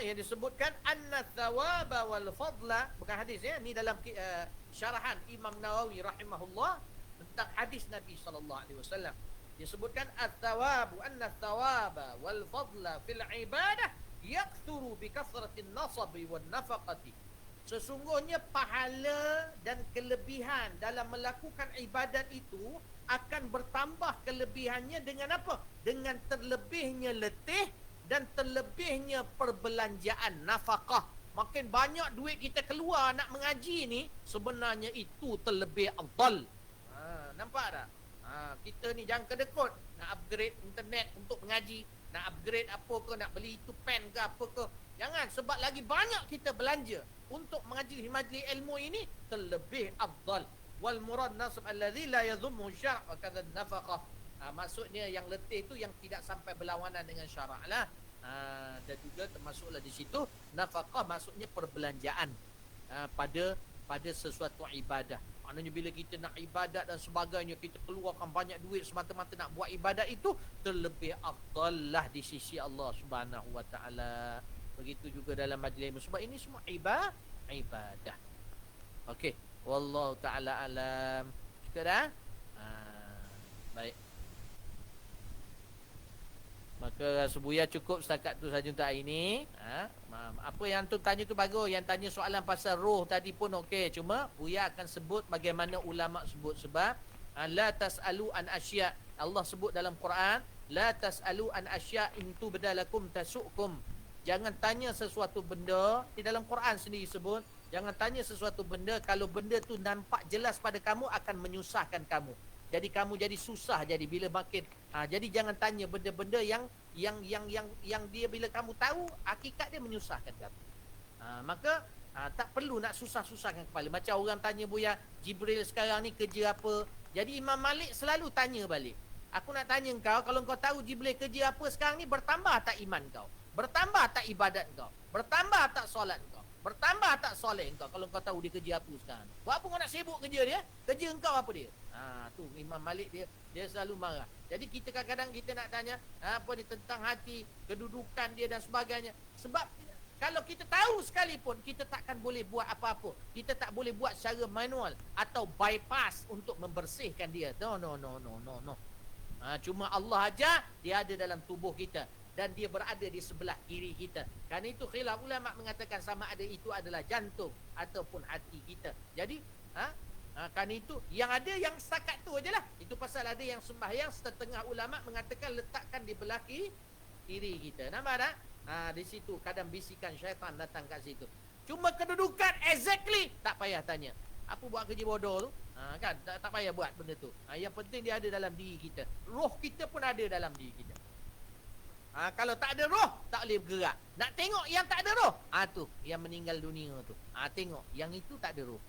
yang disebutkan anna thawaba wal fadla, bukan hadis ya, ni dalam syarahan Imam Nawawi rahimahullah tentang hadis Nabi SAW. Disebutkan at-thawabu anna thawaba wal fadla fil ibadah yakthuru bi kasratin nasabi wan nafaqati. Sesungguhnya pahala dan kelebihan dalam melakukan ibadat itu akan bertambah kelebihannya dengan apa? Dengan terlebihnya letih dan terlebihnya perbelanjaan nafkah. Makin banyak duit kita keluar nak mengaji ni, sebenarnya itu terlebih afdal. Nampak tak? Kita ni jangan kedekut nak upgrade internet untuk mengaji, nak upgrade apa ke, nak beli itu pen ke apa ke. Jangan, sebab lagi banyak kita belanja untuk majlis-majlis ilmu ini terlebih afdal. Wal murad nasab allazi la yadhummu syar' wa kadha nafaqah. Maksudnya yang letih tu yang tidak sampai berlawanan dengan syarak lah. Dan juga termasuklah di situ nafaqah, maksudnya perbelanjaan pada sesuatu ibadah. Maknanya bila kita nak ibadat dan sebagainya, kita keluarkan banyak duit semata-mata nak buat ibadat itu, terlebih afdal lah di sisi Allah Subhanahu wa taala. Begitu juga dalam majlis ilmu, sebab ini semua ibadah. Okey, wallahu taala alam. Cukup dah? Baik. Maka Buya cukup setakat tu saja untuk hari ini. Apa yang tu tanya tu bagus. Yang tanya soalan pasal roh tadi pun okey. Cuma Buya akan sebut bagaimana ulama sebut. Sebab la tas'alu an asya'. Allah sebut dalam Quran, la tas'alu an asya' in tubdalakum tasu'kum. Jangan tanya sesuatu benda, di dalam Quran sendiri sebut, jangan tanya sesuatu benda kalau benda tu nampak jelas pada kamu akan menyusahkan kamu. Jadi kamu jadi susah jadi bila makin jadi jangan tanya benda-benda yang dia bila kamu tahu hakikat dia menyusahkan kamu. Maka tak perlu nak susah-susahkan kepala. Macam orang tanya Buya, Jibril sekarang ni kerja apa? Jadi Imam Malik selalu tanya balik. Aku nak tanya kau, kalau kau tahu dia boleh kerja apa sekarang ni, bertambah tak iman kau? Bertambah tak ibadat kau? Bertambah tak solat kau? Bertambah tak soleh kau kalau kau tahu dia kerja apa sekarang? Buat apa kau nak sibuk kerja dia? Kerja engkau apa dia? Tu Imam Malik dia selalu marah. Jadi kita kadang-kadang kita nak tanya apa ni tentang hati, kedudukan dia dan sebagainya. Sebab kalau kita tahu sekalipun, kita takkan boleh buat apa-apa. Kita tak boleh buat secara manual atau bypass untuk membersihkan dia. No. Cuma Allah aja dia ada dalam tubuh kita dan dia berada di sebelah kiri kita. Kerana itu khilaf ulama mengatakan sama ada itu adalah jantung ataupun hati kita. Jadi kerana itu yang ada yang setakat tu ajalah. Itu pasal ada yang sembahyang setengah ulama mengatakan letakkan di belah kiri kita. Nampak tak? Di situ kadang bisikan syaitan datang kat situ. Cuma kedudukan exactly tak payah tanya. Apa buat kerja bodoh tu? Kan tak payah buat benda tu. Yang penting dia ada dalam diri kita. Roh kita pun ada dalam diri kita. Kalau tak ada roh, tak boleh bergerak. Nak tengok yang tak ada roh, tu yang meninggal dunia tu. Tengok yang itu tak ada roh.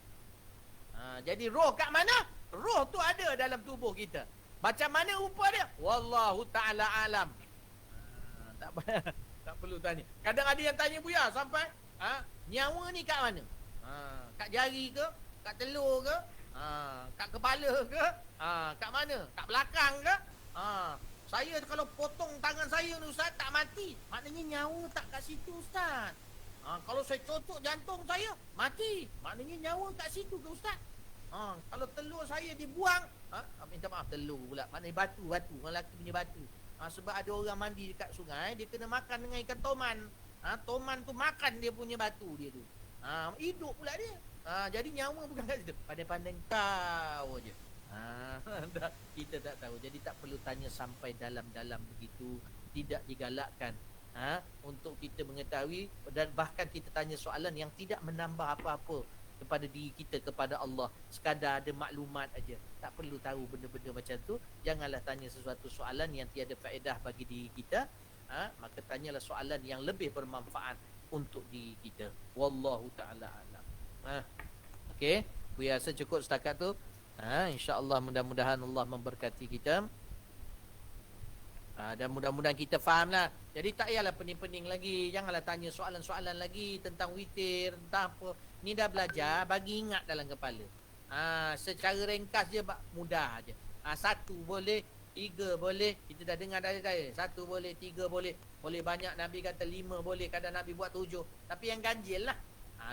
Jadi roh kat mana? Roh tu ada dalam tubuh kita. Macam mana rupa dia? Wallahu ta'ala alam. Tak perlu tanya. Kadang ada yang tanya Buya sampai nyawa ni kat mana? Kat jari ke? Kat telur ke? Kat kepala ke? Kat mana? Kat belakang ke? Saya kalau potong tangan saya ni Ustaz tak mati, maknanya nyawa tak kat situ Ustaz. Kalau saya cocok jantung saya mati, maknanya nyawa kat situ ke Ustaz. Kalau telur saya dibuang, minta maaf telur pula, maknanya batu, orang lelaki punya batu. Sebab ada orang mandi dekat sungai, dia kena makan dengan ikan toman. Toman tu makan dia punya batu dia tu. Hidup pula dia. Jadi nyawa bukan kat situ. Pandai-pandai kau je. Kita tak tahu. Jadi tak perlu tanya sampai dalam-dalam begitu. Tidak digalakkan untuk kita mengetahui. Dan bahkan kita tanya soalan yang tidak menambah apa-apa kepada diri kita, kepada Allah. Sekadar ada maklumat aja. Tak perlu tahu benda-benda macam tu. Janganlah tanya sesuatu soalan yang tiada faedah bagi diri kita. Maka tanyalah soalan yang lebih bermanfaat untuk diri kita. Wallahu ta'ala alam. Okey, Buya rasa cukup setakat tu. InsyaAllah mudah-mudahan Allah memberkati kita. Dan mudah-mudahan kita fahamlah. Jadi tak payahlah pening-pening lagi. Janganlah tanya soalan-soalan lagi tentang witir, tentang apa. Ni dah belajar, bagi ingat dalam kepala. Secara ringkas je, mudah je. 1 boleh, 3 boleh. Kita dah dengar dari saya. 1 boleh, 3 boleh. Boleh banyak, Nabi kata 5 boleh. Kadang Nabi buat 7. Tapi yang ganjil lah.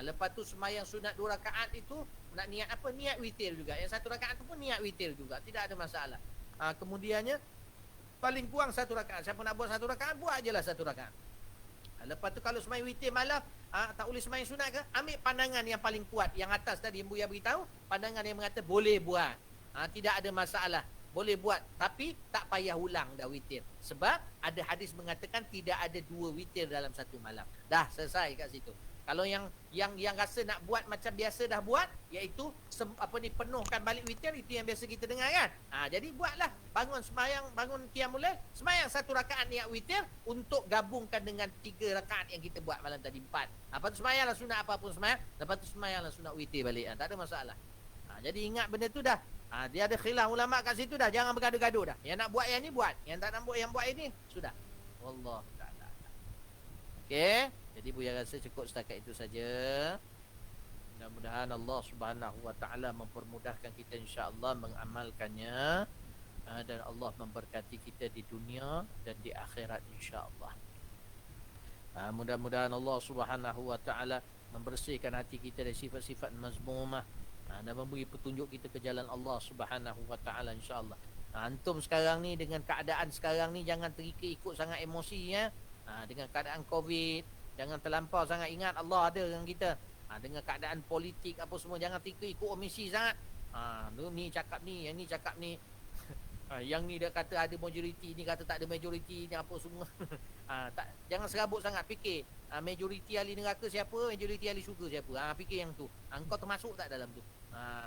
Lepas tu semayang sunat 2 rakaat itu nak niat apa? Niat witir juga. Yang 1 rakaat tu pun niat witir juga. Tidak ada masalah. Kemudiannya paling kurang 1 rakaat. Siapa nak buat 1 rakaat, buat je lah 1 rakaat. Lepas tu kalau semayang witir malam, tak boleh semayang sunat ke? Ambil pandangan yang paling kuat. Yang atas tadi yang Buya beritahu, pandangan yang mengata boleh buat. Tidak ada masalah. Boleh buat. Tapi tak payah ulang dah witir. Sebab ada hadis mengatakan tidak ada 2 witir dalam 1 malam. Dah selesai kat situ. Kalau yang rasa nak buat macam biasa dah buat, iaitu penuhkan balik witir, itu yang biasa kita dengar kan. Jadi buatlah, bangun sembahyang, bangun qiyamul lail, sembahyang 1 rakaat niat witir untuk gabungkan dengan 3 rakaat yang kita buat malam tadi 4. Lepas tu sembahyanglah sunat apapun sembahyang, lepas tu sembahyanglah sunat witir balik. Tak ada masalah. Jadi ingat benda tu dah. Dia ada khilaf ulama kat situ dah. Jangan bergaduh-gaduh dah. Yang nak buat yang ni buat, yang tak nak buat yang buat ini sudah. Wallahu ta'ala. Okey. Jadi Buya rasa cukup setakat itu saja. Mudah-mudahan Allah Subhanahu wa taala mempermudahkan kita insya-Allah mengamalkannya, dan Allah memberkati kita di dunia dan di akhirat insya-Allah. Mudah-mudahan Allah Subhanahu wa taala membersihkan hati kita dari sifat-sifat mazmumah, dan memberi petunjuk kita ke jalan Allah Subhanahu wa taala insya-Allah. Antum sekarang ni dengan keadaan sekarang ni jangan terikut sangat emosi ya. Dengan keadaan Covid, jangan terlampau sangat ingat Allah ada dengan kita. Dengan keadaan politik apa semua, jangan ikut omisi sangat. Ni cakap ni, yang ni cakap ni. Yang ni dia kata ada majoriti, ni kata tak ada majoriti, ni apa semua. Jangan serabut sangat, fikir. Majoriti ahli neraka siapa, majoriti ahli syurga siapa. Fikir yang tu. Engkau termasuk tak dalam tu?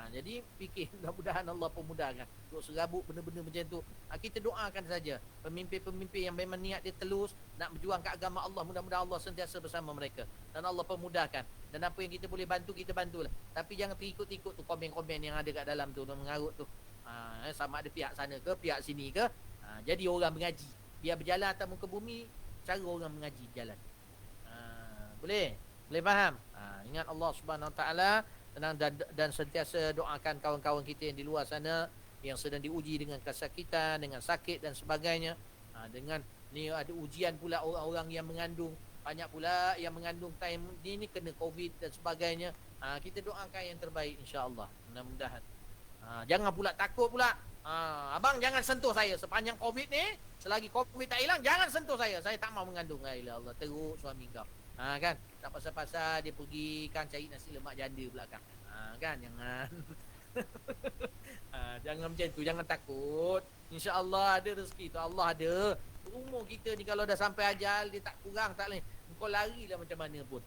Jadi fikir, mudah-mudahan Allah pemudahkan. Untuk serabut benda-benda macam tu, kita doakan saja pemimpin-pemimpin yang memang niat dia telus nak berjuang ke agama Allah. Mudah-mudahan Allah sentiasa bersama mereka dan Allah pemudahkan. Dan apa yang kita boleh bantu, kita bantulah. Tapi jangan terikut-ikut tu komen-komen yang ada kat dalam tu, mengarut tu. Sama ada pihak sana ke pihak sini ke. Jadi orang mengaji. Biar berjalan atas muka bumi, cara orang mengaji jalan. Boleh? Boleh faham? Ingat Allah Subhanahu Wa Taala, dan sentiasa doakan kawan-kawan kita yang di luar sana yang sedang diuji dengan kesakitan, dengan sakit dan sebagainya. Dengan ni ada ujian pula orang-orang yang mengandung, banyak pula yang mengandung time ni kena COVID dan sebagainya. Kita doakan yang terbaik insya-Allah. Mudah-mudahan. Jangan pula takut pula. Abang jangan sentuh saya sepanjang COVID ni. Selagi COVID tak hilang, jangan sentuh saya. Saya tak mau mengandung. La ilaha illallah. Teruk suami kau. Kan? Tak pasal-pasal dia pergi kan cari nasi lemak janda belakang. Kan? Jangan. Jangan macam tu. Jangan takut. InsyaAllah ada rezeki tu. Allah ada. Umur kita ni kalau dah sampai ajal, dia tak kurang, tak lain. Kau larilah macam mana pun.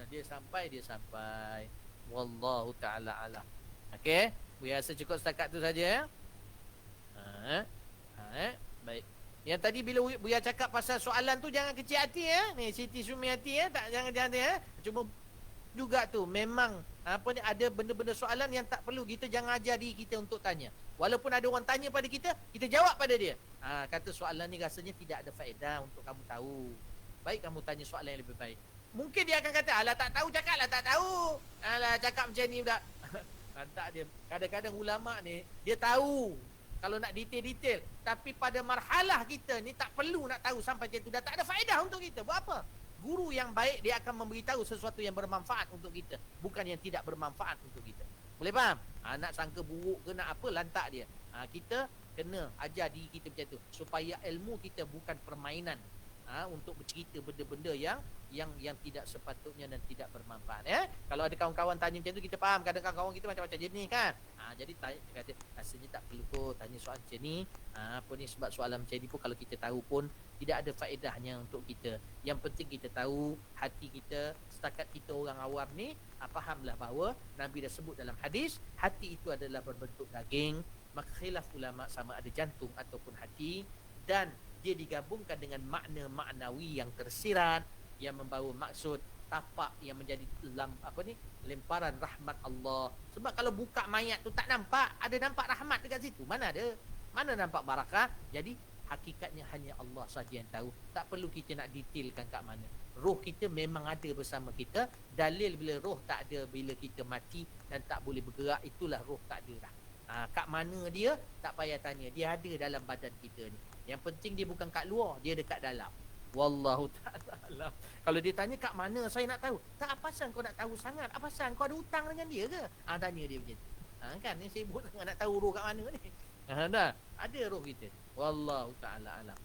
Dia sampai. Wallahu ta'ala alam. Okey? Buya rasa cukup setakat tu saja ya. Baik. Yang tadi bila Buya cakap pasal soalan tu jangan kecil hati ya. Ni Siti Sumiati ya, tak jangan ya. Cuma juga tu memang ada benda-benda soalan yang tak perlu kita jangan ajar diri kita untuk tanya. Walaupun ada orang tanya pada kita jawab pada dia. Kata soalan ni rasanya tidak ada faedah untuk kamu tahu. Baik kamu tanya soalan yang lebih baik. Mungkin dia akan kata, alah tak tahu cakaplah tak tahu. Alah cakap macam ni pula. Tak dia. Kadang-kadang ulama ni dia tahu kalau nak detail-detail, tapi pada marhalah kita ni tak perlu nak tahu sampai macam tu, dah tak ada faedah untuk kita. Buat apa? Guru yang baik dia akan memberitahu sesuatu yang bermanfaat untuk kita, bukan yang tidak bermanfaat untuk kita. Boleh faham? Nak sangka buruk ke nak apa, lantak dia. Kita kena ajar diri kita macam tu supaya ilmu kita bukan permainan untuk bercerita benda-benda yang tidak sepatutnya dan tidak bermanfaat ya. Kalau ada kawan-kawan tanya macam tu, kita faham kadang-kadang kawan kita macam-macam jenis kan. Jadi tanya, kata rasanya tak perlu kot tanya soal macam ni. Apa ni sebab soalan macam ni pun kalau kita tahu pun tidak ada faedahnya untuk kita. Yang penting kita tahu hati kita, setakat kita orang awam ni fahamlah bahawa Nabi dah sebut dalam hadis, hati itu adalah berbentuk daging. Maka khilaf ulama sama ada jantung ataupun hati, dan dia digabungkan dengan makna maknawi yang tersirat yang membawa maksud tapak yang menjadi lemparan rahmat Allah. Sebab kalau buka mayat tu tak nampak, ada nampak rahmat dekat situ? Mana ada? Mana nampak barakah? Jadi hakikatnya hanya Allah saja yang tahu. Tak perlu kita nak detailkan kat mana. Roh kita memang ada bersama kita. Dalil bila roh tak ada bila kita mati dan tak boleh bergerak, itulah roh tak ada dah. Kat mana dia tak payah tanya, dia ada dalam badan kita ni. Yang penting dia bukan kat luar, dia dekat dalam. Wallahu ta'ala alam. Kalau dia tanya kat mana, saya nak tahu. Tak, apa pasal kau nak tahu sangat? Apa pasal kau ada hutang dengan dia ke? Tanya dia macam tu. Kan ni sibuk sangat nak tahu roh kat mana ni. Dah ada roh kita. Wallahu ta'ala alam.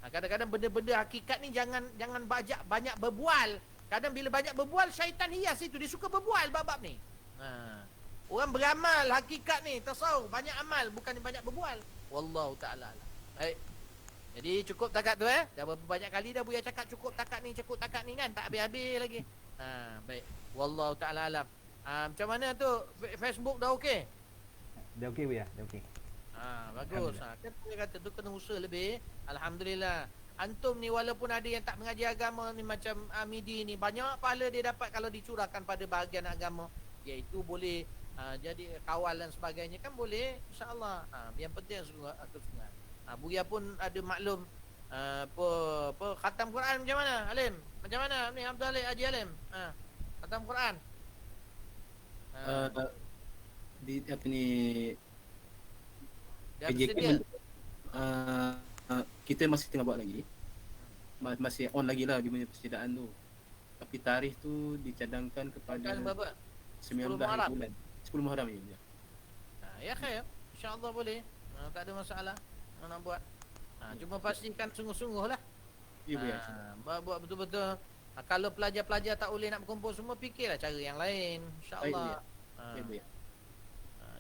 Kadang-kadang benda-benda hakikat ni jangan banyak berbual. Kadang bila banyak berbual, syaitan hias itu. Dia suka berbual bab-bab ni. Orang beramal hakikat ni, tasawuf, banyak amal, bukan banyak berbual. Wallahu ta'ala alam. Baik. Jadi cukup takat tu Dah berapa banyak kali dah Buya cakap cukup takat ni kan, tak habis-habis lagi. Baik. Wallahu ta'ala alam. Macam mana tu Facebook dah okey? Dah okey Buya, dah okey. Bagus. Kan dia kata tu kena usaha lebih. Alhamdulillah. Antum ni walaupun ada yang tak mengaji agama ni macam Midi ni, banyak pahala dia dapat kalau dicurahkan pada bahagian agama, iaitu boleh jadi kawal dan sebagainya kan boleh, insya-Allah. Yang penting sungai. Buya pun ada maklum apa khatam Quran macam mana Alim? Macam mana ni Abdul Haji Alim? Khatam Quran. Di apa ni Dah bersedia? Kita masih tengah buat lagi. Masih on lagi lah di punya persediaan tu. Tapi tarikh tu dicadangkan kepada 19 bulan. 10 Muharram ni. Ya khair. Insya-Allah boleh. Tak ada masalah. Nak buat. Cuma pastikan sungguh-sungguh lah. Ya, buat betul-betul. Kalau pelajar-pelajar tak boleh nak berkumpul semua, fikirlah cara yang lain. InsyaAllah.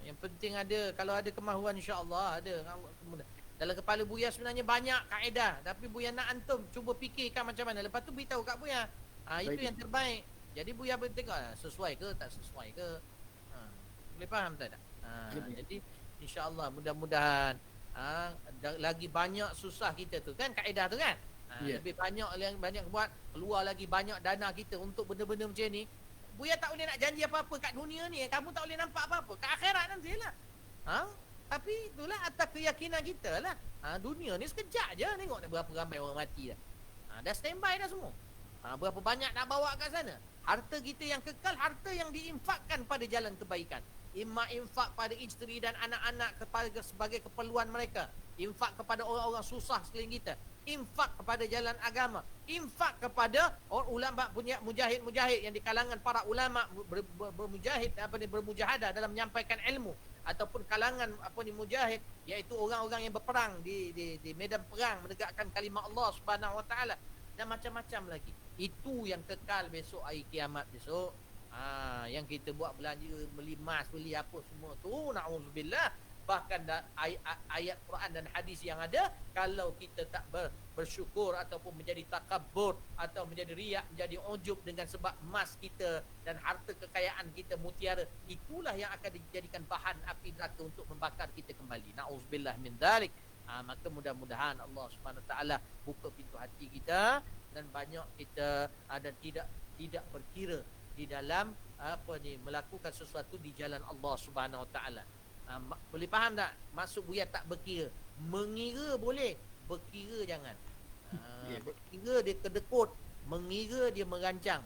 Yang penting ada. Kalau ada kemahuan, insyaAllah ada. Dalam kepala Buya sebenarnya banyak kaedah. Tapi Buya nak antum cuba fikirkan macam mana. Lepas tu beritahu kat Buya. Itu yang terbaik. Jadi Buya bertengok sesuai ke tak sesuai ke. Boleh faham tak? Jadi insyaAllah mudah-mudahan lagi banyak susah kita tu kan, kaedah tu kan. Lebih banyak buat, keluar lagi banyak dana kita untuk benda-benda macam ni. Buya tak boleh nak janji apa-apa kat dunia ni. Kamu tak boleh nampak apa-apa. Kat akhirat nanti lah. Tapi itulah atas keyakinan kita lah. Dunia ni sekejap je, tengok berapa ramai orang mati dah. Dah standby dah semua. Berapa banyak nak bawa kat sana. Harta kita yang kekal, harta yang diinfakkan pada jalan kebaikan. Imma infak pada isteri dan anak-anak kepada sebagai keperluan mereka. Infak kepada orang-orang susah sekeliling kita. Infak kepada jalan agama. Infak kepada orang ulama punya mujahid-mujahid yang di kalangan para ulama bermujahid bermujahadah dalam menyampaikan ilmu, ataupun kalangan mujahid, iaitu orang-orang yang berperang di medan perang menegakkan kalimah Allah Subhanahu Wa Taala, dan macam-macam lagi. Itu yang kekal besok hari kiamat besok. Yang kita buat belanja, beli emas, beli apa semua tu, na'udzubillah. Bahkan ayat Quran dan hadis yang ada, kalau kita tak bersyukur ataupun menjadi takabur atau menjadi riak, menjadi ujub dengan sebab emas kita dan harta kekayaan kita mutiara, itulah yang akan dijadikan bahan api neraka untuk membakar kita kembali. Na'udzubillah min dzalik. Maka mudah-mudahan Allah Subhanahu Wa Taala buka pintu hati kita, dan banyak kita ada tidak berkira di dalam melakukan sesuatu di jalan Allah Subhanahu Wa Taala. Boleh faham tak maksud Buya tak berkira? Mengira boleh, berkira jangan. Berkira dia kedekut, mengira dia merancang.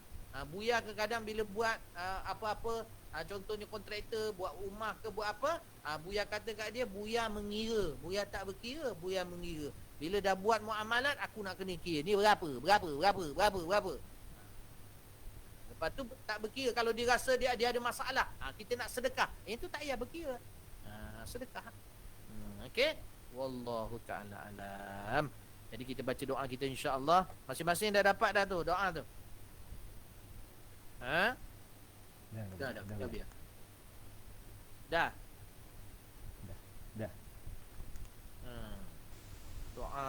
Buya kadang-kadang bila buat apa-apa, contohnya kontraktor buat rumah ke buat apa, Buya kata kat dia, Buya mengira. Buya tak berkira, Buya mengira. Bila dah buat muamalat, aku nak kena kira ni berapa. Lepas tu tak berkira. Kalau dia rasa dia ada masalah, kita nak sedekah, itu tak payah berkira. Sedekah. Okey, wallahu taala alam. Jadi kita baca doa kita insya-Allah. Masing-masing dah dapat dah tu doa tu. Dah biar. Dah. Doa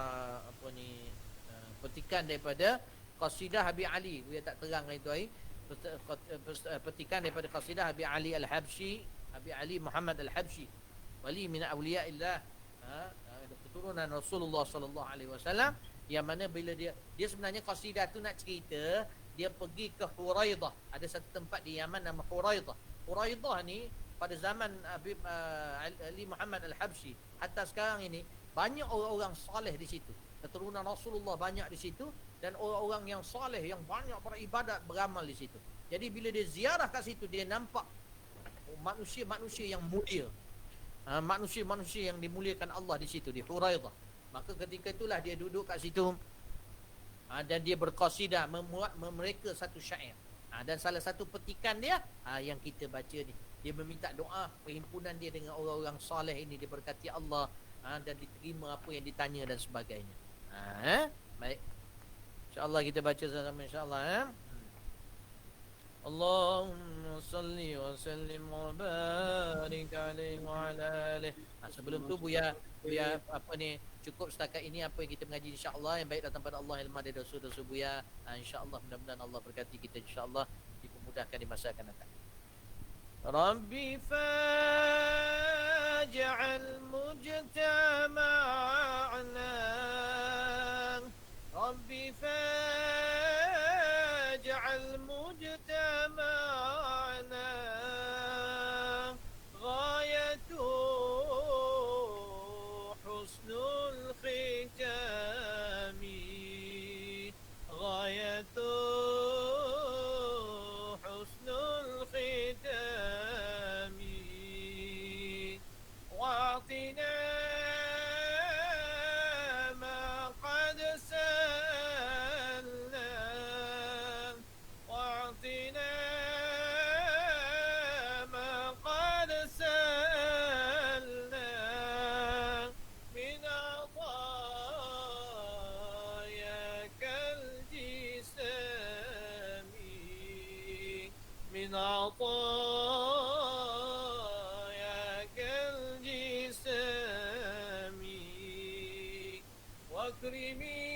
petikan daripada qasidah Habib Ali. Dia tak terang itu hari. Petikan daripada qasidah Habib Ali Al-Habsyi, Habib Ali Muhammad Al-Habsyi, wali min awliyaillah, keturunan Rasulullah sallallahu alaihi wasallam, yang mana bila dia sebenarnya qasidah tu nak cerita dia pergi ke Huraidah. Ada satu tempat di Yaman nama Huraidah. Huraidah ni pada zaman Habib Ali Muhammad Al-Habsyi hatta sekarang ini banyak orang-orang soleh di situ. Keturunan Rasulullah banyak di situ, dan orang-orang yang soleh yang banyak beribadat beramal di situ. Jadi bila dia ziarah kat situ, dia nampak manusia-manusia yang mulia. Manusia-manusia yang dimuliakan Allah di situ, di Huraidah. Maka ketika itulah dia duduk kat situ, dan dia berqasidah, memuat mereka satu syair. Dan salah satu petikan dia yang kita baca ni, dia meminta doa perhimpunan dia dengan orang-orang soleh ini diberkati Allah, dan diterima apa yang ditanya dan sebagainya. Baik, insya-Allah kita baca sama-sama insya-Allah. Allahumma salli wa sallim wa barik alaihi wa ala alihi. Sebelum tu Buya cukup setakat ini apa yang kita mengaji insya-Allah, yang baik datang pada Allah, ilmu dari dosa-dosa Buya. Insya-Allah mudah-mudahan Allah berkati kita, insya-Allah dipermudahkan di masa akan datang. Rabbi faj'al mujtama'ana, Rabbi faj'al mujtama'ana ghayatu husnul khitami, ghayatu husnul khitami, wa'atina ma qad sa'alna, wa'atina ma qad sa'alna min atayakal jisami, min atayakal jisami, واكرمي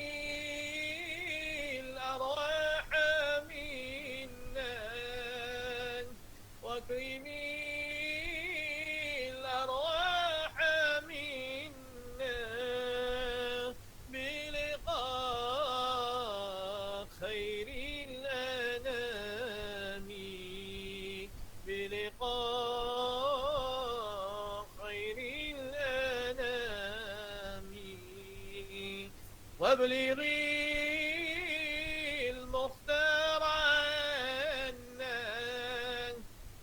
الأرواح منا، واكرمي الأرواح منا بلقاء خير الأنام، بلقاء خير الأنام. وابلغي المختار عنا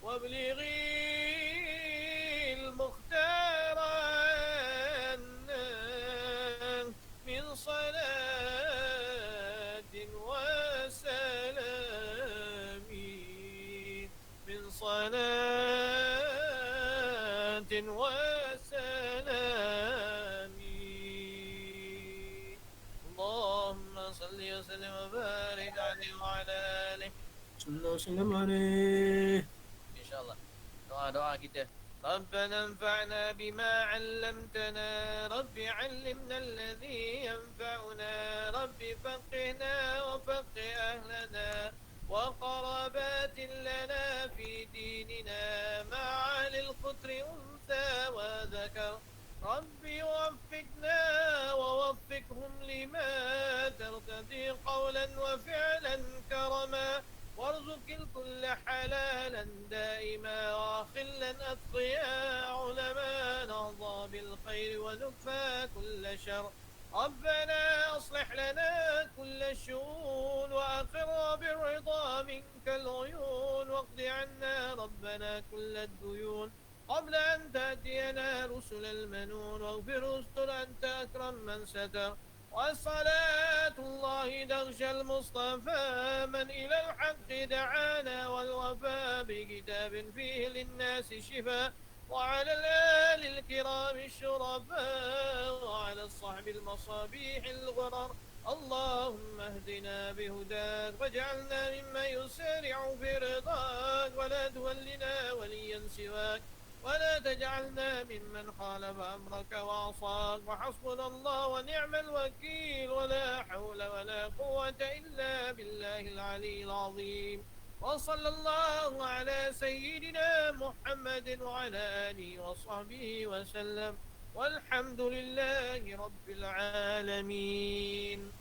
وابلغي المختار عنا من صلاة وسلام من صلاة وسلام اللهم صل وسلم وبارك عليه وعلى آله Sallallahu alaihi. إن شاء الله دعاء kita ربنا انفعنا بما علمتنا رب علمنا الذي ينفعنا رب فقهنا وفقه أهلنا وقرابات لنا في ديننا مع للخطر أنثى وذكر رب وفقنا ووفقهم لما ترتدي قولا وفعلا كرما وارزق الكل حلالا دائما وخلا أتقياء علماء نهضى بالخير ونكفى كل شر ربنا أصلح لنا كل الشؤون وأقر بالرضا منك العيون واقض عنا ربنا كل الديون قبل أن تأتينا رسل المنون واغفر استر أنت أكرم من ستر وصلاة الله تغشى المصطفى من إلى الحق دعانا والوفاء بكتاب فيه للناس شفاء وعلى الآل الكرام الشرفاء وعلى الصحب المصابيح الغرر اللهم اهدنا بهداك واجعلنا ممن يسارع في رضاك ولا تولنا وليا سواك ولا تجعلنا ممن خالف أمرك وعصاك وحسبنا الله ونعم الوكيل ولا حول ولا قوة إلا بالله العلي العظيم وصلى الله على سيدنا محمد وعلى آله وصحبه وسلم والحمد لله رب العالمين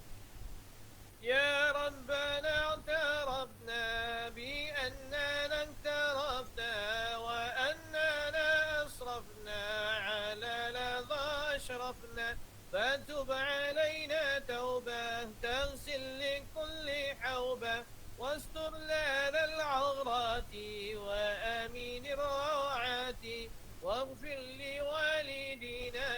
يا ربنا اعترفنا بأننا اقترفنا وأننا أسرفنا على لظى أشرفنا فتب علينا توبة تغسل لكل حوبة واستر لنا العورات وآمين الروعات واغفر لوالدينا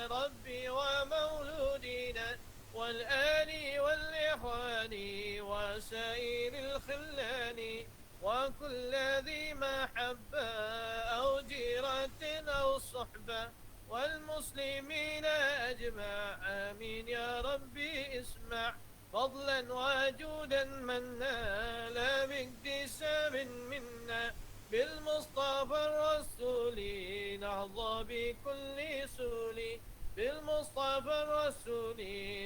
ربي ومولودينا والآل والإخوان وسائر الخلان وكل ذي محبة أو جيرة أو صحبة والمسلمين أجمع آمين يا ربي اسمع فضلا وجودا منا لا باكتساب منا بالمصطفى الرسول نحظى بكل سول بالمصطفى الرسول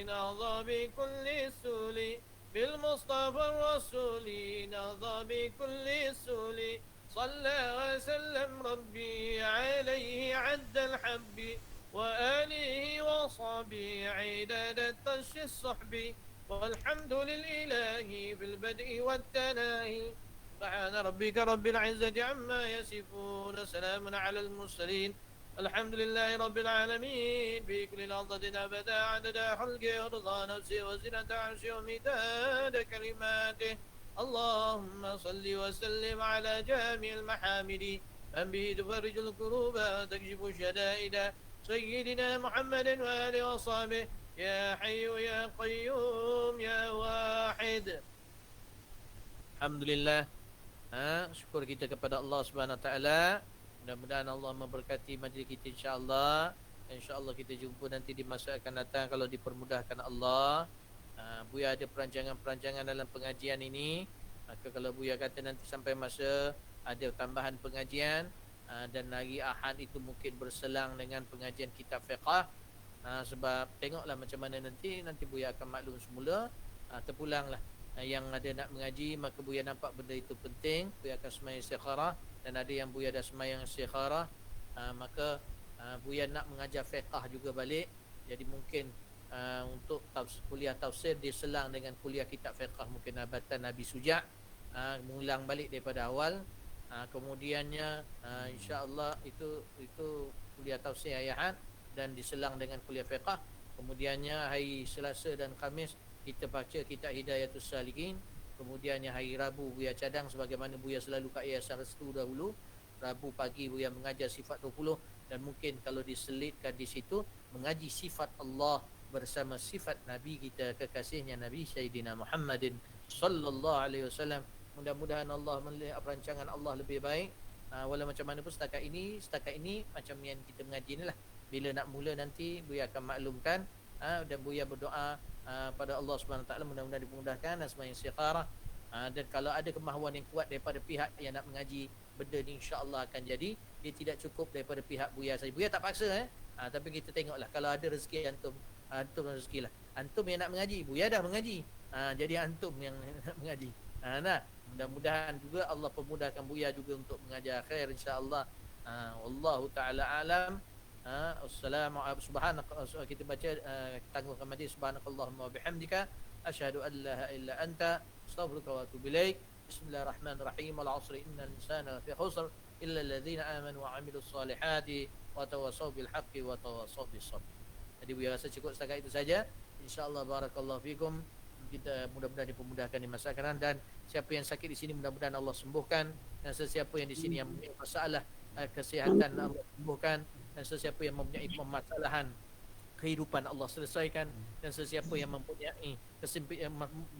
نهضى بكل سول بالمصطفى الرسول نهضى بكل سول صلى وسلم ربي عليه عد الحب وآله وصحبه عدد الطش الصحب والحمد للإله في البدء والتناهي سبحان ربك رب العزة عما يصفون سلام على المرسلين الحمد لله رب العالمين بكل لحظة أبدا عدد خلقه ورضا نفسه وزنة عرشه ومداد كلماته اللهم صل وسلم على جامع المحامد من به تفرج الكروب وتكشف الشدائد سيدنا محمد وآله وصحبه يا حي يا قيوم يا واحد. Alhamdulillah. Syukur kita kepada Allah Subhanahu Wa Taala. Mudah-mudahan Allah memberkati majlis kita insya-Allah. Insya-Allah kita jumpa nanti di masa akan datang kalau dipermudahkan Allah. Buya ada perancangan-perancangan dalam pengajian ini. Maka kalau Buya kata nanti sampai masa ada tambahan pengajian dan hari Ahad itu mungkin berselang dengan pengajian kitab fiqh. Sebab tengoklah macam mana nanti Buya akan maklum semula. Terpulanglah yang ada nak mengaji, maka Buya nampak benda itu penting, Buya akan sembahyang istikharah. Dan ada yang Buya dah sembahyang istikharah, maka Buya nak mengajar fiqh juga balik. Jadi mungkin untuk kuliah tafsir diselang dengan kuliah kitab fiqh mungkin abatan Nabi Suja', mengulang balik daripada awal. Kemudiannya insya-Allah itu kuliah tafsir ayat dan diselang dengan kuliah fiqh. Kemudiannya hari Selasa dan Khamis kita baca kitab Hidayatus Salikin. Kemudiannya hari Rabu Buya cadang sebagaimana Buya selalu kat Yayasan Restu dahulu. Rabu pagi Buya mengajar sifat 20 dan mungkin kalau diselitkan di situ mengaji sifat Allah bersama sifat Nabi kita kekasihnya Nabi Sayyidina Muhammadin sallallahu alaihi wasallam. Mudah-mudahan Allah melihat perancangan Allah lebih baik. Walau macam mana pun setakat ini macam yang kita mengaji ni lah. Bila nak mula nanti Buya akan maklumkan dan Buya berdoa pada Allah Subhanahu Wa Taala mudah-mudahan dimudahkan dan semuanya istiqarah. Dan kalau ada kemahuan yang kuat daripada pihak yang nak mengaji benda ni, insya-Allah akan jadi. Dia tidak cukup daripada pihak Buya saja. Buya tak paksa tapi kita tengoklah kalau ada rezeki antum rezeki lah. Antum yang nak mengaji, Buya dah mengaji. Jadi antum yang nak mengaji. Nah, mudah-mudahan juga Allah permudahkan Buya juga untuk mengajar khair insya-Allah. Wallahu taala alam. Assalamualaikum subhanaka, kita baca tangguhkan majlis subhanakallahumma wa bihamdika asyhadu an la ilaha illa anta astaghfiruka wa atubu ilaik. Bismillahirrahmanirrahim. Wal 'asri innal insana lafi khusr illa alladhina amanu wa 'amilus solihati wa tawassaw bil haqqi wa tawassaw bis sabr. Jadi Buya rasa cukup setakat itu saja. Insyaallah barakallahu fikum. Kita mudah-mudahan dipermudahkan di masa akan datang, dan siapa yang sakit di sini mudah-mudahan Allah sembuhkan, dan sesiapa yang di sini yang mempunyai masalah kesihatan Allah sembuhkan, dan sesiapa yang mempunyai permasalahan kehidupan Allah selesaikan, dan sesiapa yang mempunyai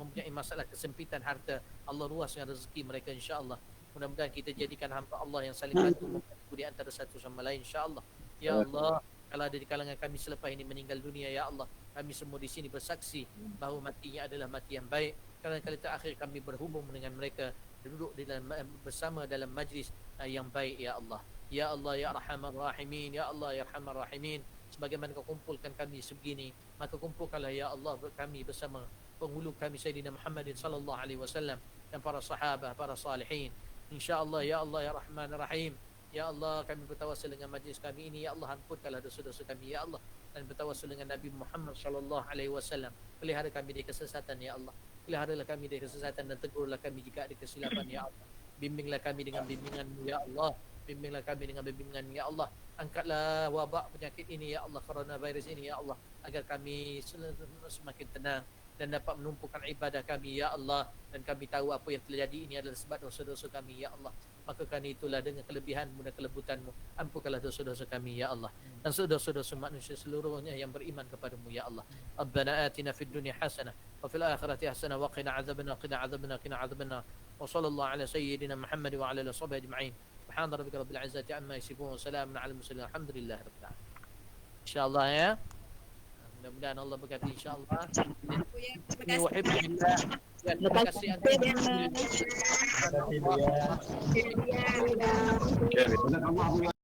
mempunyai masalah kesempitan harta Allah luaskan rezeki mereka insya-Allah. Mudah-mudahan kita jadikan hamba Allah yang saling bantu di antara satu sama lain insya-Allah. Ya Allah, kalau ada di kalangan kami selepas ini meninggal dunia, ya Allah, kami semua di sini bersaksi bahawa matinya adalah mati yang baik. Kerana kali terakhir kami berhubung dengan mereka, duduk di dalam bersama dalam majlis yang baik, ya Allah. Ya Allah ya Arhamar Rahimin, ya Allah ya Arhamar Rahimin. Sebagaimana kau kumpulkan kami sebegini, maka kumpulkanlah ya Allah kami bersama penghulu kami Sayyidina Muhammadin sallallahu alaihi wasallam dan para sahabat, para salihin. Insya-Allah ya Allah ya Rahman Rahim. Ya Allah, kami bertawassul dengan majlis kami ini, ya Allah ampunkanlah dosa-dosa kami, ya Allah, dan bertawassul dengan Nabi Muhammad sallallahu alaihi wasallam. Pelihara kami dari kesesatan, ya Allah. Peliharalah kami dari kesesatan dan tegurlah kami jika ada kesilapan, ya Allah. Bimbinglah kami dengan bimbingan-Mu, ya Allah. Bimbinglah kami dengan bimbingan, ya Allah. Angkatlah wabak penyakit ini, ya Allah, coronavirus ini, ya Allah, agar kami semakin tenang dan dapat menumpukan ibadah kami, ya Allah. Dan kami tahu apa yang terjadi ini adalah sebab dosa-dosa kami, ya Allah. Maka kami itulah dengan kelebihan-Mu dan kelebutan-Mu, ampunkanlah dosa-dosa kami, ya Allah, dan dosa-dosa manusia seluruhnya yang beriman kepadamu, ya Allah. Rabbana atina fid dunya hasanah wa fil akhirati hasanah wa qina adzabannar wa sallallahu ala sayyidina Muhammad wa ala alihi washabbihi ajma'in. Subhana rabbika rabbil izzati amma yasifun wa salamun alal mursalin alhamdulillahi rabbil alamin. Insyaallah ya. Mudah-mudahan Allah berkati insya-Allah. Terima kasih. Terima kasih.